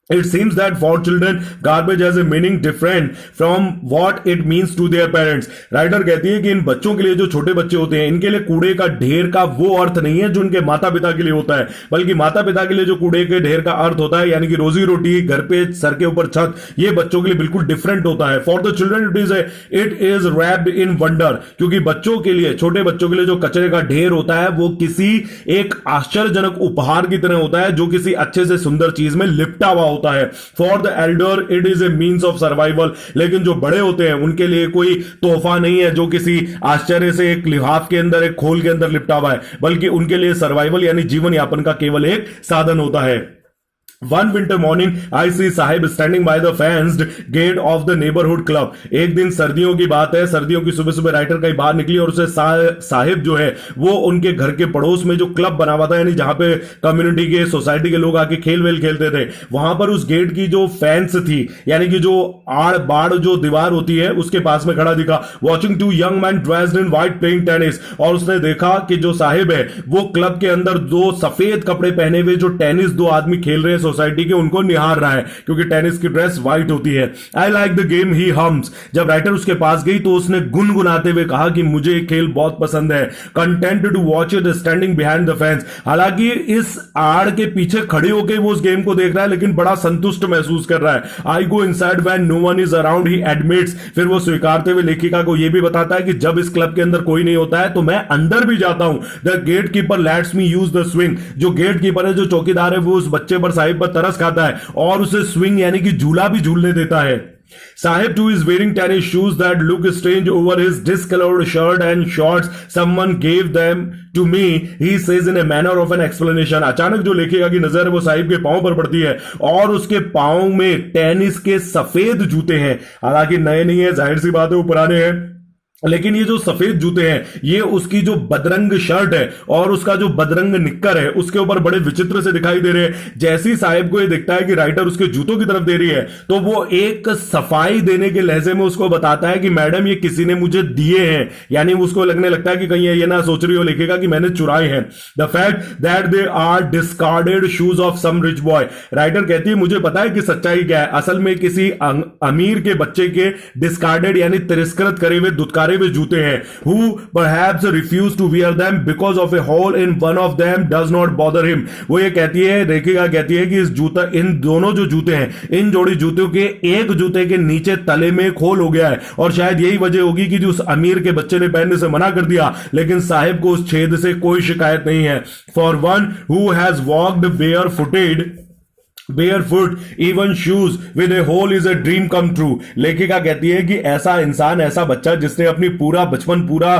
It seems that for children, garbage has a meaning different from what it means to their parents. Writer कहती है कि इन बच्चों के लिए, जो छोटे बच्चे होते हैं, इनके लिए कूड़े का ढेर का वो अर्थ नहीं है जो उनके माता पिता के लिए होता है, बल्कि माता पिता के लिए जो कूड़े के ढेर का अर्थ होता है यानी कि रोजी रोटी, घर पे सर के ऊपर छत, ये बच्चों के लिए बिल्कुल डिफरेंट होता है। For the children it is wrapped in wonder, क्योंकि बच्चों के लिए, छोटे बच्चों के लिए जो कचरे का ढेर होता है वो किसी एक आश्चर्यजनक उपहार की तरह होता है जो किसी अच्छे से सुंदर चीज में लिपटा हुआ होता है। For the Elder it is a means of survival. लेकिन जो बड़े होते हैं उनके लिए कोई तोहफा नहीं है जो किसी आश्चर्य से एक लिहाफ के अंदर, एक खोल के अंदर लिपटा हुआ है, बल्कि उनके लिए सर्वाइवल यानी जीवन यापन का केवल एक साधन होता है। One winter morning, I see Sahib standing by the fenced gate of the neighborhood club. एक दिन सर्दियों की बात है, सर्दियों की सुबह सुबह राइटर कहीं बाहर निकली और उसे साहिब जो है वो उनके घर के पड़ोस में जो क्लब बना हुआ था, यानी जहां पे कम्युनिटी के, सोसाइटी के लोग आके खेल वेल खेलते थे, वहां पर उस गेट की जो फेंस थी यानी कि जो आड़ बाड़ जो दीवार होती है उसके पास में खड़ा दिखा। Watching two young man dressed in white playing tennis. और उसने देखा कि जो साहिब है वो क्लब के अंदर दो सफेद कपड़े पहने हुए जो टेनिस दो आदमी खेल रहे हैं सोसाइटी के, उनको निहार रहा है, क्योंकि टेनिस की ड्रेस व्हाइट होती है। I like the game he hums. जब राइटर उसके पास गई तो उसने गुनगुनाते हुए कहा कि मुझे ये खेल बहुत पसंद है। Content to watch it standing behind the fence. हालांकि इस आड़ के पीछे खड़े होकर वो उस गेम को देख रहा है, लेकिन बड़ा संतुष्ट महसूस कर रहा है। I go inside when no one is around he admits. फिर वो स्वीकारते हुए लेखिका को यह भी बताता है कि जब इस क्लब के अंदर कोई नहीं होता है तो मैं अंदर भी जाता हूं। The gate keeper lets me use the swing. जो गेट कीपर है, जो चौकीदार है, वो उस बच्चे पर, साहिब पर तरस खाता है और उसे स्विंग यानी कि झूला भी झूलने देता है। Sahib too is wearing tennis shoes that look strange over his discolored shirt and shorts. Someone gave them to me, he says in a manner of an explanation. अचानक जो लेखिका की नजर है वो साहिब के पांव पर पड़ती है और उसके पांव में टेनिस के सफेद जूते हैं। हालांकि नए नहीं है, जाहिर सी बात है वो पुराने हैं, लेकिन ये जो सफेद जूते हैं ये उसकी जो बदरंग शर्ट है और उसका जो बदरंग निक्कर है उसके ऊपर बड़े विचित्र से दिखाई दे रहे हैं। जैसे ही साहिब को ये दिखता है कि राइटर उसके जूतों की तरफ दे रही है तो वो एक सफाई देने के लहजे में उसको बताता है कि मैडम ये किसी ने मुझे दिए हैं, यानी उसको लगने लगता है कि कहीं ये ना सोच रही हो लिखेगा कि मैंने चुराए हैं। The fact that they are discarded shoes of some rich boy. Writer कहती है मुझे पता है कि सच्चाई क्या है, असल में किसी अमीर के बच्चे के डिस्कार्डेड यानी तिरस्कृत करे हुए, दुत्कारे पहने हुए जूते हैं, who perhaps refuse to wear them because of a hole in one of them does not bother him। वो ये कहती है, रेखिका कहती है कि इस जूता, इन दोनों जो जूते हैं, इन जोड़ी जूतों के एक जूते के नीचे तले में खोल हो गया है, और शायद यही वजह होगी कि जो उस अमीर के बच्चे ने पहनने से मना कर दिया, लेकिन साहिब को उस छेद से कोई शिकायत नहीं है। For one who has walked barefoot even shoes with a hole is a dream come true। लेखिका कहती है कि ऐसा इंसान, ऐसा बच्चा जिसने अपनी पूरा बचपन, पूरा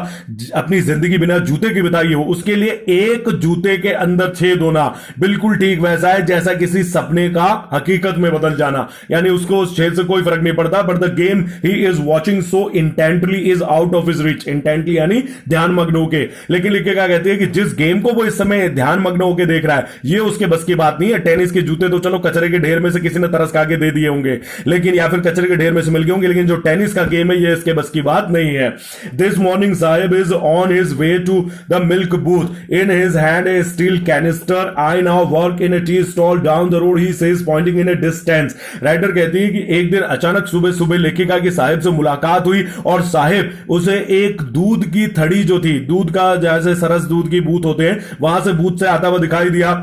अपनी जिंदगी बिना जूते की बिताई हो, उसके लिए एक जूते के अंदर छेद होना बिल्कुल ठीक वैसा है जैसा किसी सपने का हकीकत में बदल जाना। यानी उसको उस छेद से कोई फर्क नहीं पड़ता, but the game he is watching so intently is out of his rich. Intently यानी ध्यान मग्न होके। लेकिन लेखिका कहती है कि जिस गेम को वो इस समय ध्यान मग्न होके देख रहा है, ये उसके बस की बात नहीं है। टेनिस के जूते तो चलो कचरे के ढेर में से किसी ने तरस खा के दे दिए होंगे, लेकिन या फिर कचरे के ढेर में से मिल गए होंगे, लेकिन जो टेनिस का गेम है ये इसके बस की बात नहीं है। This morning Sahib is on his way to the milk booth, in his hand a steel canister. I now work in a tea stall down the road, he says pointing in a distance. Writer कहती है कि एक दिन अचानक सुबह सुबह लेखिका की साहिब से मुलाकात हुई, और साहिब उसे एक दूध की थड़ी जो थी, दूध का जैसे सरस दूध की बूथ होते हैं, वहां से बूथ से आता हुआ दिखाई दिया।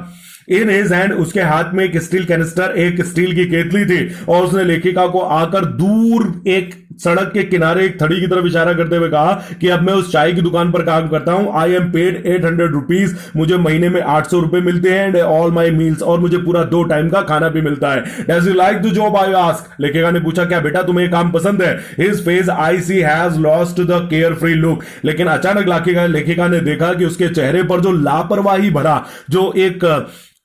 इन हिज हैंड, उसके हाथ में एक स्टील कैनिस्टर, एक स्टील की केतली थी, और उसने लेखिका को आकर दूर एक सड़क के किनारे एक थड़ी की तरफ इशारा करते हुए कहा कि अब मैं उस चाय की दुकान पर काम करता हूं। आई एम पेड 800 रुपीज, मुझे महीने में 800 रुपए मिलते हैं, एंड ऑल माई मील्स, और मुझे पूरा 2 टाइम का खाना भी मिलता है। Does you like the job I ask. लेखिका ने पूछा, क्या बेटा तुम्हें काम पसंद है? His face I see has lost the care free look. लेकिन अचानक लेखिका ने देखा कि उसके चेहरे पर जो लापरवाही भरा, जो एक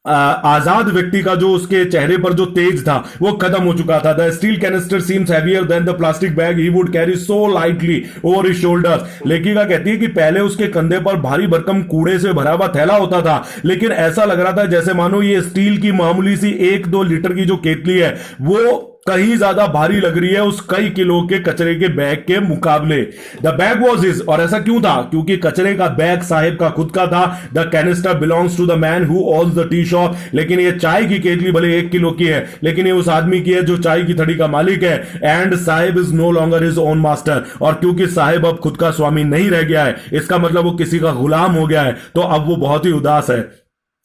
आजाद व्यक्ति का जो उसके चेहरे पर जो तेज था वो खत्म हो चुका था। The steel canister seems heavier than the plastic bag he would carry so lightly over his shoulders. लेखिका कहती है कि पहले उसके कंधे पर भारी भरकम कूड़े से भरा हुआ थैला होता था, लेकिन ऐसा लग रहा था जैसे मानो ये स्टील की मामूली सी 1-2 लीटर की जो केतली है वो कहीं ज्यादा भारी लग रही है उस कई किलो के कचरे के बैग के मुकाबले। द बैग वॉज हिज, और ऐसा क्यों था? क्योंकि कचरे का बैग साहिब का खुद का था। The canister belongs to the man who owns the tea shop. लेकिन ये चाय की केतली भले 1 किलो की है, लेकिन ये उस आदमी की है जो चाय की थड़ी का मालिक है। And Saheb is no longer his own master, और क्योंकि साहिब अब खुद का स्वामी नहीं रह गया है, इसका मतलब वो किसी का गुलाम हो गया है, तो अब वो बहुत ही उदास है।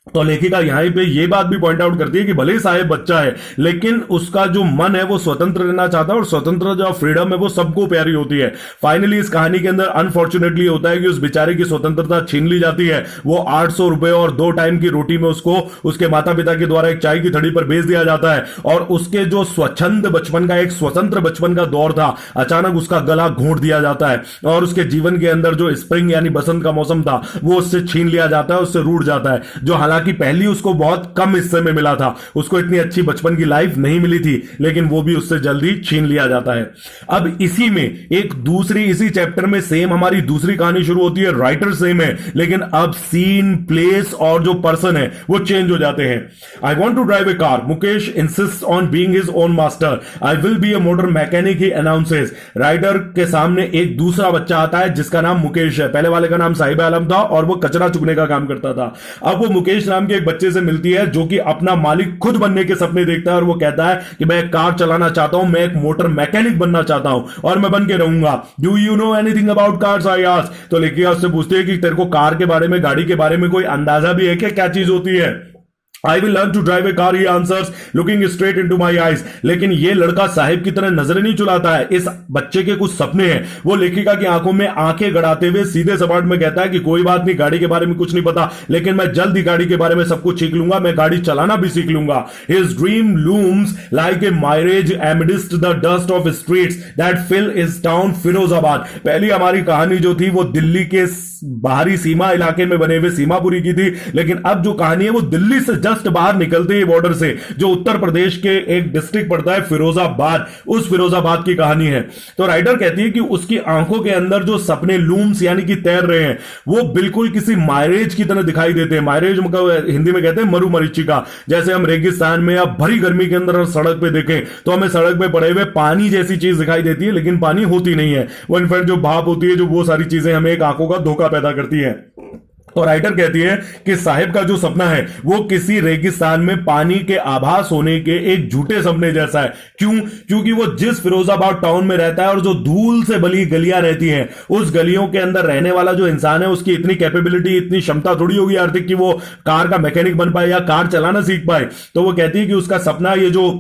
तो लेखिका यहां पे ये बात भी पॉइंट आउट करती है कि भले ही साहिब बच्चा है, लेकिन उसका जो मन है वो स्वतंत्र रहना चाहता है, और स्वतंत्र जो फ्रीडम है वो सबको प्यारी होती है। फाइनली इस कहानी के अंदर अनफॉर्चुनेटली होता है कि उस बेचारे की स्वतंत्रता छीन ली जाती है। वो 800 रुपए और 2 टाइम की रोटी में उसको उसके माता पिता के द्वारा एक चाय की थड़ी पर भेज दिया जाता है, और उसके जो स्वच्छंद बचपन का, एक स्वतंत्र बचपन का दौर था, अचानक उसका गला घोंट दिया जाता है, और उसके जीवन के अंदर जो स्प्रिंग यानी बसंत का मौसम था वो उससे छीन लिया जाता है, उससे रूठ जाता है। जो हालांकि पहली उसको बहुत कम हिस्से में मिला था, उसको इतनी अच्छी बचपन की लाइफ नहीं मिली थी, लेकिन वो भी उससे जल्दी छीन लिया जाता है। अब इसी में एक दूसरी, इसी चैप्टर में सेम हमारी दूसरी कहानी शुरू होती है। राइटर सेम है, लेकिन अब सीन, प्लेस और जो पर्सन है वो चेंज हो जाते हैं। I want to drive a car, Mukesh insist on being his own master. I will be a motor mechanic, he announces. Writer के सामने एक दूसरा बच्चा आता है जिसका नाम मुकेश है। पहले वाले का नाम साहिब आलम था और वो कचरा चुगने का काम करता था। अब वो मुकेश नाम के एक बच्चे से मिलती है जो कि अपना मालिक खुद बनने के सपने देखता है, और वो कहता है कि मैं एक कार चलाना चाहता हूं, मैं एक मोटर मैकेनिक बनना चाहता हूं, और मैं बन के रहूंगा। Do you know anything about cars I ask. तो लेखिका उससे पूछती है कि तेरे को कार के बारे में, गाड़ी के बारे में कोई अंदाजा भी है कि क्या चीज होती है? I will learn to drive a car, he answers, looking straight into my eyes। लेकिन ये लड़का साहिब की तरह नजरें नहीं चुराता है। इस बच्चे के कुछ सपने हैं। वो लेखिका की आंखों में आंखें गड़ाते हुए सीधे सपाट में कहता है कि कोई बात नहीं, गाड़ी के बारे में कुछ नहीं पता, लेकिन मैं जल्द ही गाड़ी के बारे में सब कुछ सीख लूंगा, मैं गाड़ी चलाना भी सीख लूंगा। His dream looms like a mirage amidst the dust of streets that fill his town Firozabad. पहली हमारी कहानी जो थी वो दिल्ली के बाहरी सीमा इलाके में बने हुए सीमापुरी की थी, लेकिन अब जो कहानी है वो दिल्ली से जस्ट बाहर निकलते ही बॉर्डर से जो उत्तर प्रदेश के एक डिस्ट्रिक्ट पड़ता है फिरोजाबाद, उस फिरोजाबाद की कहानी है। तो राइटर कहती है कि उसकी आंखों के अंदर जो सपने लूम्स यानी कि तैर रहे हैं वो बिल्कुल किसी मायरेज की तरह दिखाई देते हैं। मायरेज मतलब हिंदी में कहते हैं मरुमरीचिका। जैसे हम रेगिस्तान में या भरी गर्मी के अंदर सड़क पे देखें तो हमें सड़क पे पड़े हुए पानी जैसी चीज दिखाई देती है, लेकिन पानी होती नहीं है। वो इनफैक्ट जो भाप होती है, जो वो सारी चीजें हमें एक आंखों का धोखा पैदा करती है। तो राइटर कहती है कि साहिब का जो सपना है वो किसी रेगिस्तान में पानी के आभास होने के एक झूठे सपने जैसा है। क्यों? क्योंकि वो जिस फिरोजाबाद टाउन में रहता है और जो धूल से भली गलियां रहती हैं, उस गलियों के अंदर रहने वाला जो इंसान है उसकी इतनी कैपेबिलिटी, इतनी क्षमता थोड़ी होगी आर्थिक कि वो कार का मैकेनिक बन पाए या कार चलाना सीख पाए। तो वो कहती है कि उसका सपना ये जो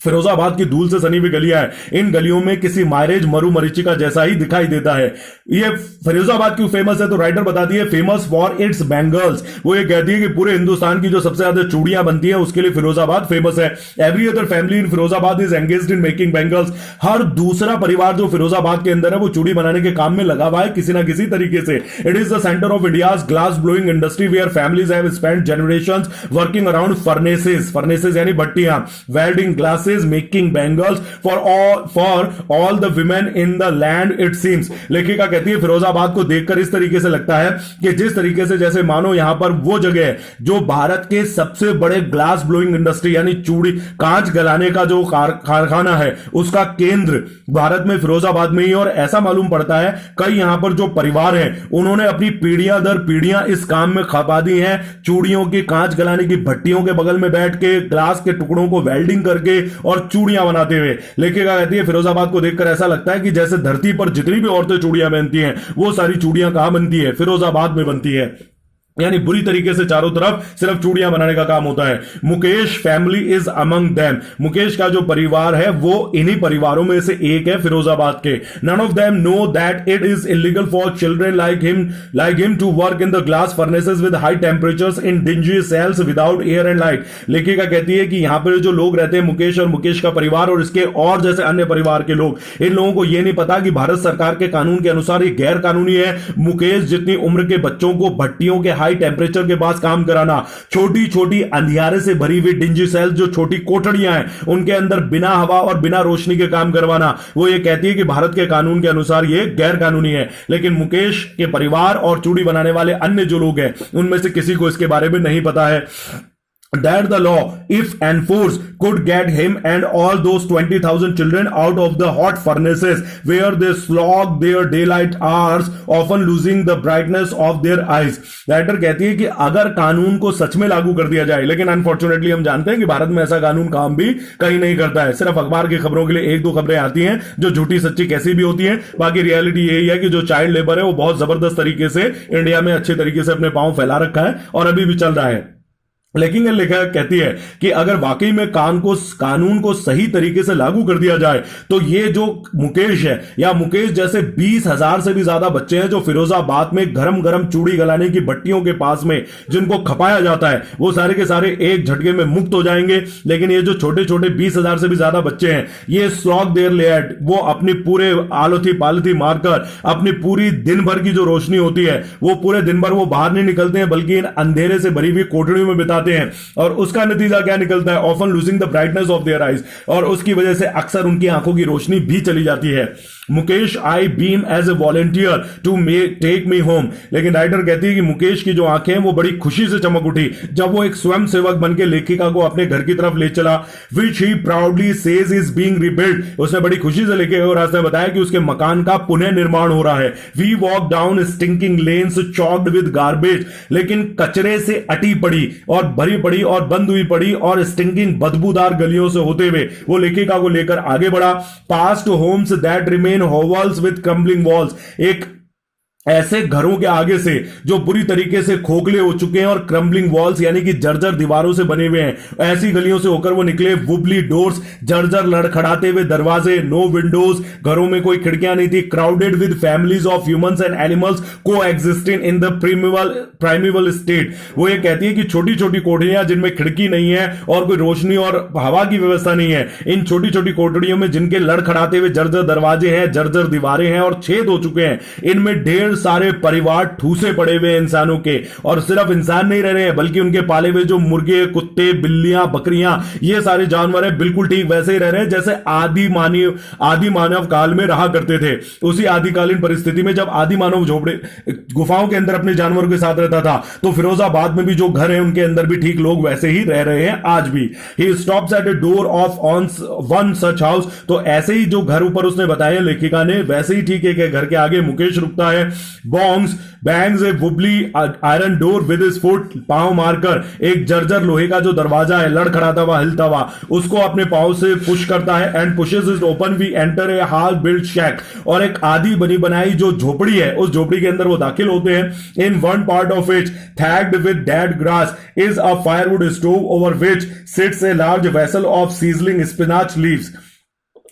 फिरोजाबाद की धूल से सनी हुई गलियां है, इन गलियों में किसी मायरेज मरु मरीचिका जैसा ही दिखाई देता है। ये फिरोजाबाद क्यों फेमस है? तो राइटर बताती है फेमस फॉर इट्स बैंगल्स। वो ये कहती है कि पूरे हिंदुस्तान की जो सबसे ज्यादा चूड़ियां बनती है उसके लिए फिरोजाबाद फेमस है। Every other family in Firozabad is engaged in making bangles. हर दूसरा परिवार जो फिरोजाबाद के अंदर है वो चूड़ी बनाने के काम में लगा हुआ है किसी ना किसी तरीके से। It is the centre of India's glass blowing industry where families have spent generations working around furnaces यानी भट्टियां, welding glasses, making bangles for all the women in the land it seems. लेखिका कहती है फिरोजाबाद को देखकर इस तरीके से लगता है कि जिस तरीके से जैसे मानो यहां पर वो जगह है जो भारत के सबसे बड़े ग्लास ब्लोइंग इंडस्ट्री यानी चूड़ी कांच गलाने का जो कारखाना है उसका केंद्र भारत में फिरोजाबाद में ही। और ऐसा मालूम पड़ता है कई यहां पर जो परिवार हैं उन्होंने अपनी पीढ़ियां दर पीढ़ियां इस काम में खपा दी हैं, चूड़ियों की कांच गलाने की भट्टियों के बगल में बैठ के ग्लास के टुकड़ों को वेल्डिंग करके और चूड़ियां बनाते हुए। लेखिका कहती है फिरोजाबाद को देखकर ऐसा लगता है कि जैसे धरती पर जितनी भी औरतें चूड़ियां पहनती हैं वो सारी चूड़ियां कहां बनती है? फिरोजाबाद में बनती है। यानी बुरी तरीके से चारों तरफ सिर्फ चूड़ियां बनाने का काम होता है। Mukesh family is among them. Mukesh का जो परिवार है वो इन्हीं परिवारों में से एक है फिरोजाबाद के। None of them know that it is illegal for children like him to work in the glass furnaces with high temperatures in dingy cells without air and light. लेखिका कहती है कि यहां पर जो लोग रहते हैं मुकेश और मुकेश का परिवार और इसके और जैसे अन्य परिवार के लोग, इन लोगों को यह नहीं पता कि भारत सरकार के कानून के अनुसार ये गैर कानूनी है मुकेश जितनी उम्र के बच्चों को भट्टियों के हाई टेम्परेचर के पास काम कराना, छोटी छोटी अंधियारे से भरी हुई डिंजी सेल्स जो छोटी कोठड़ियां हैं उनके अंदर बिना हवा और बिना रोशनी के काम करवाना। वो ये कहती है कि भारत के कानून के अनुसार ये गैर कानूनी है। लेकिन मुकेश के परिवार और चूड़ी बनाने वाले अन्य जो लोग हैं उनमें से किसी को इसके बारे में नहीं पता है that the law, if enforced, could get him and all those 20,000 children out of the hot furnaces where they slog their daylight hours, often losing the brightness of their eyes. Writer कहती है कि अगर कानून को सच में लागू कर दिया जाए, लेकिन अनफॉर्चुनेटली हम जानते हैं कि भारत में ऐसा कानून काम भी कहीं नहीं करता है। सिर्फ अखबार की खबरों के लिए एक दो खबरें आती हैं जो झूठी सच्ची कैसी भी होती हैं। बाकी रियलिटी यही है कि जो चाइल्ड लेबर है वो बहुत जबरदस्त तरीके से इंडिया में अच्छे तरीके से अपने पांव फैला रखा है और अभी भी चल रहा है। लेकिन लेखक कहती है कि अगर वाकई में कानून को सही तरीके से लागू कर दिया जाए तो ये जो मुकेश है या मुकेश जैसे 20,000 से भी ज्यादा बच्चे हैं जो फिरोजाबाद में गरम गरम चूड़ी गलाने की भट्टियों के पास में जिनको खपाया जाता है वो सारे के सारे एक झटके में मुक्त हो जाएंगे। लेकिन ये जो छोटे छोटे 20,000 से भी ज्यादा बच्चे हैं ये स्लॉग देयर लेट, वो अपनी पूरे आलथी पालथी मारकर अपनी पूरी दिन भर की जो रोशनी होती है वो पूरे दिन भर वो बाहर नहीं निकलते हैं बल्कि इन अंधेरे से भरी हुई कोठड़ियों में बिताते हैं। और उसका नतीजा क्या निकलता है? Often losing the brightness of their eyes, और उसकी वजह से अक्सर उनकी आंखों की रोशनी भी चली जाती है। Mukesh I beam as a volunteer to take me home. लेकिन राइटर कहती है कि मुकेश की जो आंखें हैं वो बड़ी खुशी से चमक उठी जब वो एक स्वयं सेवक बनकर लेखिका को अपने घर की तरफ ले चला। Which he proudly says is being rebuild. उसने बड़ी खुशी से लेखिका को रास्ते में बताया कि उसके मकान का पुनः निर्माण हो रहा है। We walk down stinking lanes choked with garbage. लेकिन कचरे से अटी पड़ी और भरी पड़ी और बंद हुई पड़ी और स्टिंकिंग बदबूदार गलियों से होते हुए वो लेखिका को लेकर आगे बढ़ा। Past homes that remain hovels with crumbling walls, एक ऐसे घरों के आगे से जो बुरी तरीके से खोखले हो चुके हैं और क्रम्बलिंग वॉल्स यानी कि जर्जर दीवारों से बने हुए हैं, ऐसी गलियों से होकर वो निकले। वुबली डोर्स, जर्जर लड़खड़ाते हुए दरवाजे, नो विंडोज, घरों में कोई खिड़कियां नहीं थी। Crowded with families of humans and animals को एग्जिस्टिंग इन द प्राइमेवल स्टेट। वो ये कहती है कि छोटी छोटी कोठरियां जिनमें खिड़की नहीं है और कोई रोशनी और हवा की व्यवस्था नहीं है, इन छोटी छोटी कोठरियों में जिनके लड़खड़ाते हुए जर्जर दरवाजे हैं, जर्जर दीवारें हैं और छेद हो चुके हैं, इनमें ढेर सारे परिवार ठूसे पड़े हुए इंसानों के। और सिर्फ इंसान नहीं रह रहे हैं बल्कि उनके पाले हुए जो मुर्गे, कुत्ते, बिल्लियां, बकरियां, ये सारे जानवर हैं बिल्कुल ठीक वैसे ही रह रहे हैं जैसे आदि मानव काल में रहा करते थे। उसी आदिकालीन परिस्थिति में जब आदि मानव झोपड़े गुफाओं के अंदर अपने जानवरों के साथ रहता था तो फिरोजाबाद में भी जो घर है उनके अंदर भी ठीक लोग वैसे ही रह रहे हैं आज भी। He stops at a door of one such house. तो ऐसे ही जो घर ऊपर उसने बताया लेखिका ने, वैसे ही ठीक है कि घर के आगे मुकेश रुकता है Bongs bangs a wobbly iron door with his foot, पांव मारकर एक जर्जर लोहे का जो दरवाजा है लड़खड़ाता हुआ हिलता हुआ उसको अपने पांव से पुश करता है and pushes it open we enter a half built shack और एक आधी बनी बनाई जो झोपड़ी है उस झोपड़ी के अंदर वो दाखिल होते हैं in one part of it thatched with dead grass is a firewood stove over which sits a large vessel of sizzling spinach leaves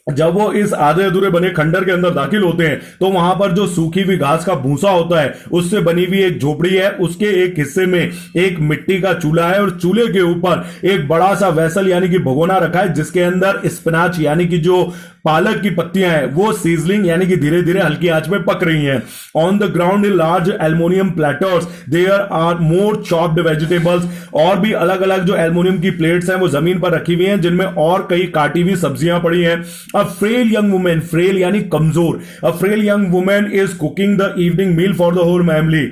जब वो इस आधे अधूरे बने खंडर के अंदर दाखिल होते हैं तो वहां पर जो सूखी हुई घास का भूसा होता है उससे बनी हुई एक झोपड़ी है उसके एक हिस्से में एक मिट्टी का चूल्हा है और चूल्हे के ऊपर एक बड़ा सा वेसल यानी कि भगोना रखा है जिसके अंदर स्पिनाच यानी कि जो पालक की पत्तियां हैं वो सीजलिंग यानी कि धीरे धीरे हल्की आंच में पक रही हैं on the ground in large aluminium platters there are more chopped vegetables और भी अलग अलग जो एल्युमिनियम की प्लेट्स हैं वो जमीन पर रखी हुई हैं जिनमें और कई काटी हुई सब्जियां पड़ी हैं a frail young women frail यानी कमजोर a frail young women is cooking the evening meal for the whole family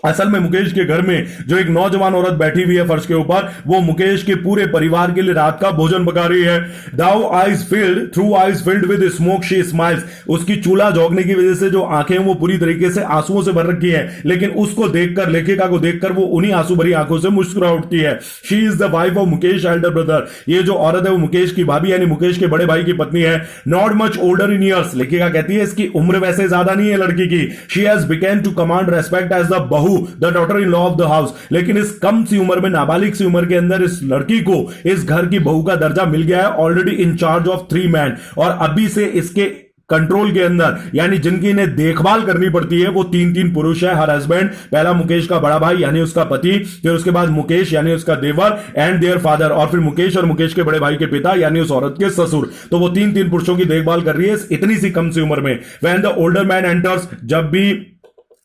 असल में मुकेश के घर में जो एक नौजवान औरत बैठी हुई है फर्श के ऊपर वो मुकेश के पूरे परिवार के लिए रात का भोजन पका रही है though eyes filled with smoke she smiles उसकी चूल्हा झोंकने की वजह से जो आंखें वो पूरी तरीके से आंसुओं से भर रखी है लेकिन उसको देखकर लेखिका को देखकर वो उन्हीं आंसू भरी आंखों से मुस्कुरा उठती है she is the wife of Mukesh Elder brother ये जो औरत है वो मुकेश की भाभी यानी मुकेश के बड़े भाई की पत्नी है not much older in years लेखिका कहती है इसकी उम्र वैसे ज्यादा नहीं है लड़की की she has begun to command respect as the bahu the daughter in law of the house लेकिन इस कम सी उम्र में नाबालिग सी उम्र के अंदर इस लड़की को इस घर की बहू का दर्जा मिल गया है already in charge of 3 man और अभी से इसके कंट्रोल के अंदर यानी जिनकी इन्हें देखभाल करनी पड़ती है वो 3 पुरुष है हर हस्बैंड पहला मुकेश का बड़ा भाई यानी उसका पति फिर उसके बाद मुकेश यानी उसका देवर एंड देयर फादर और फिर मुकेश और मुकेश के बड़े भाई के पिता यानी उस औरत के ससुर तो वो 3 पुरुषों की देखभाल कर रही है इतनी सी कम सी उम्र में when the older man enters जब भी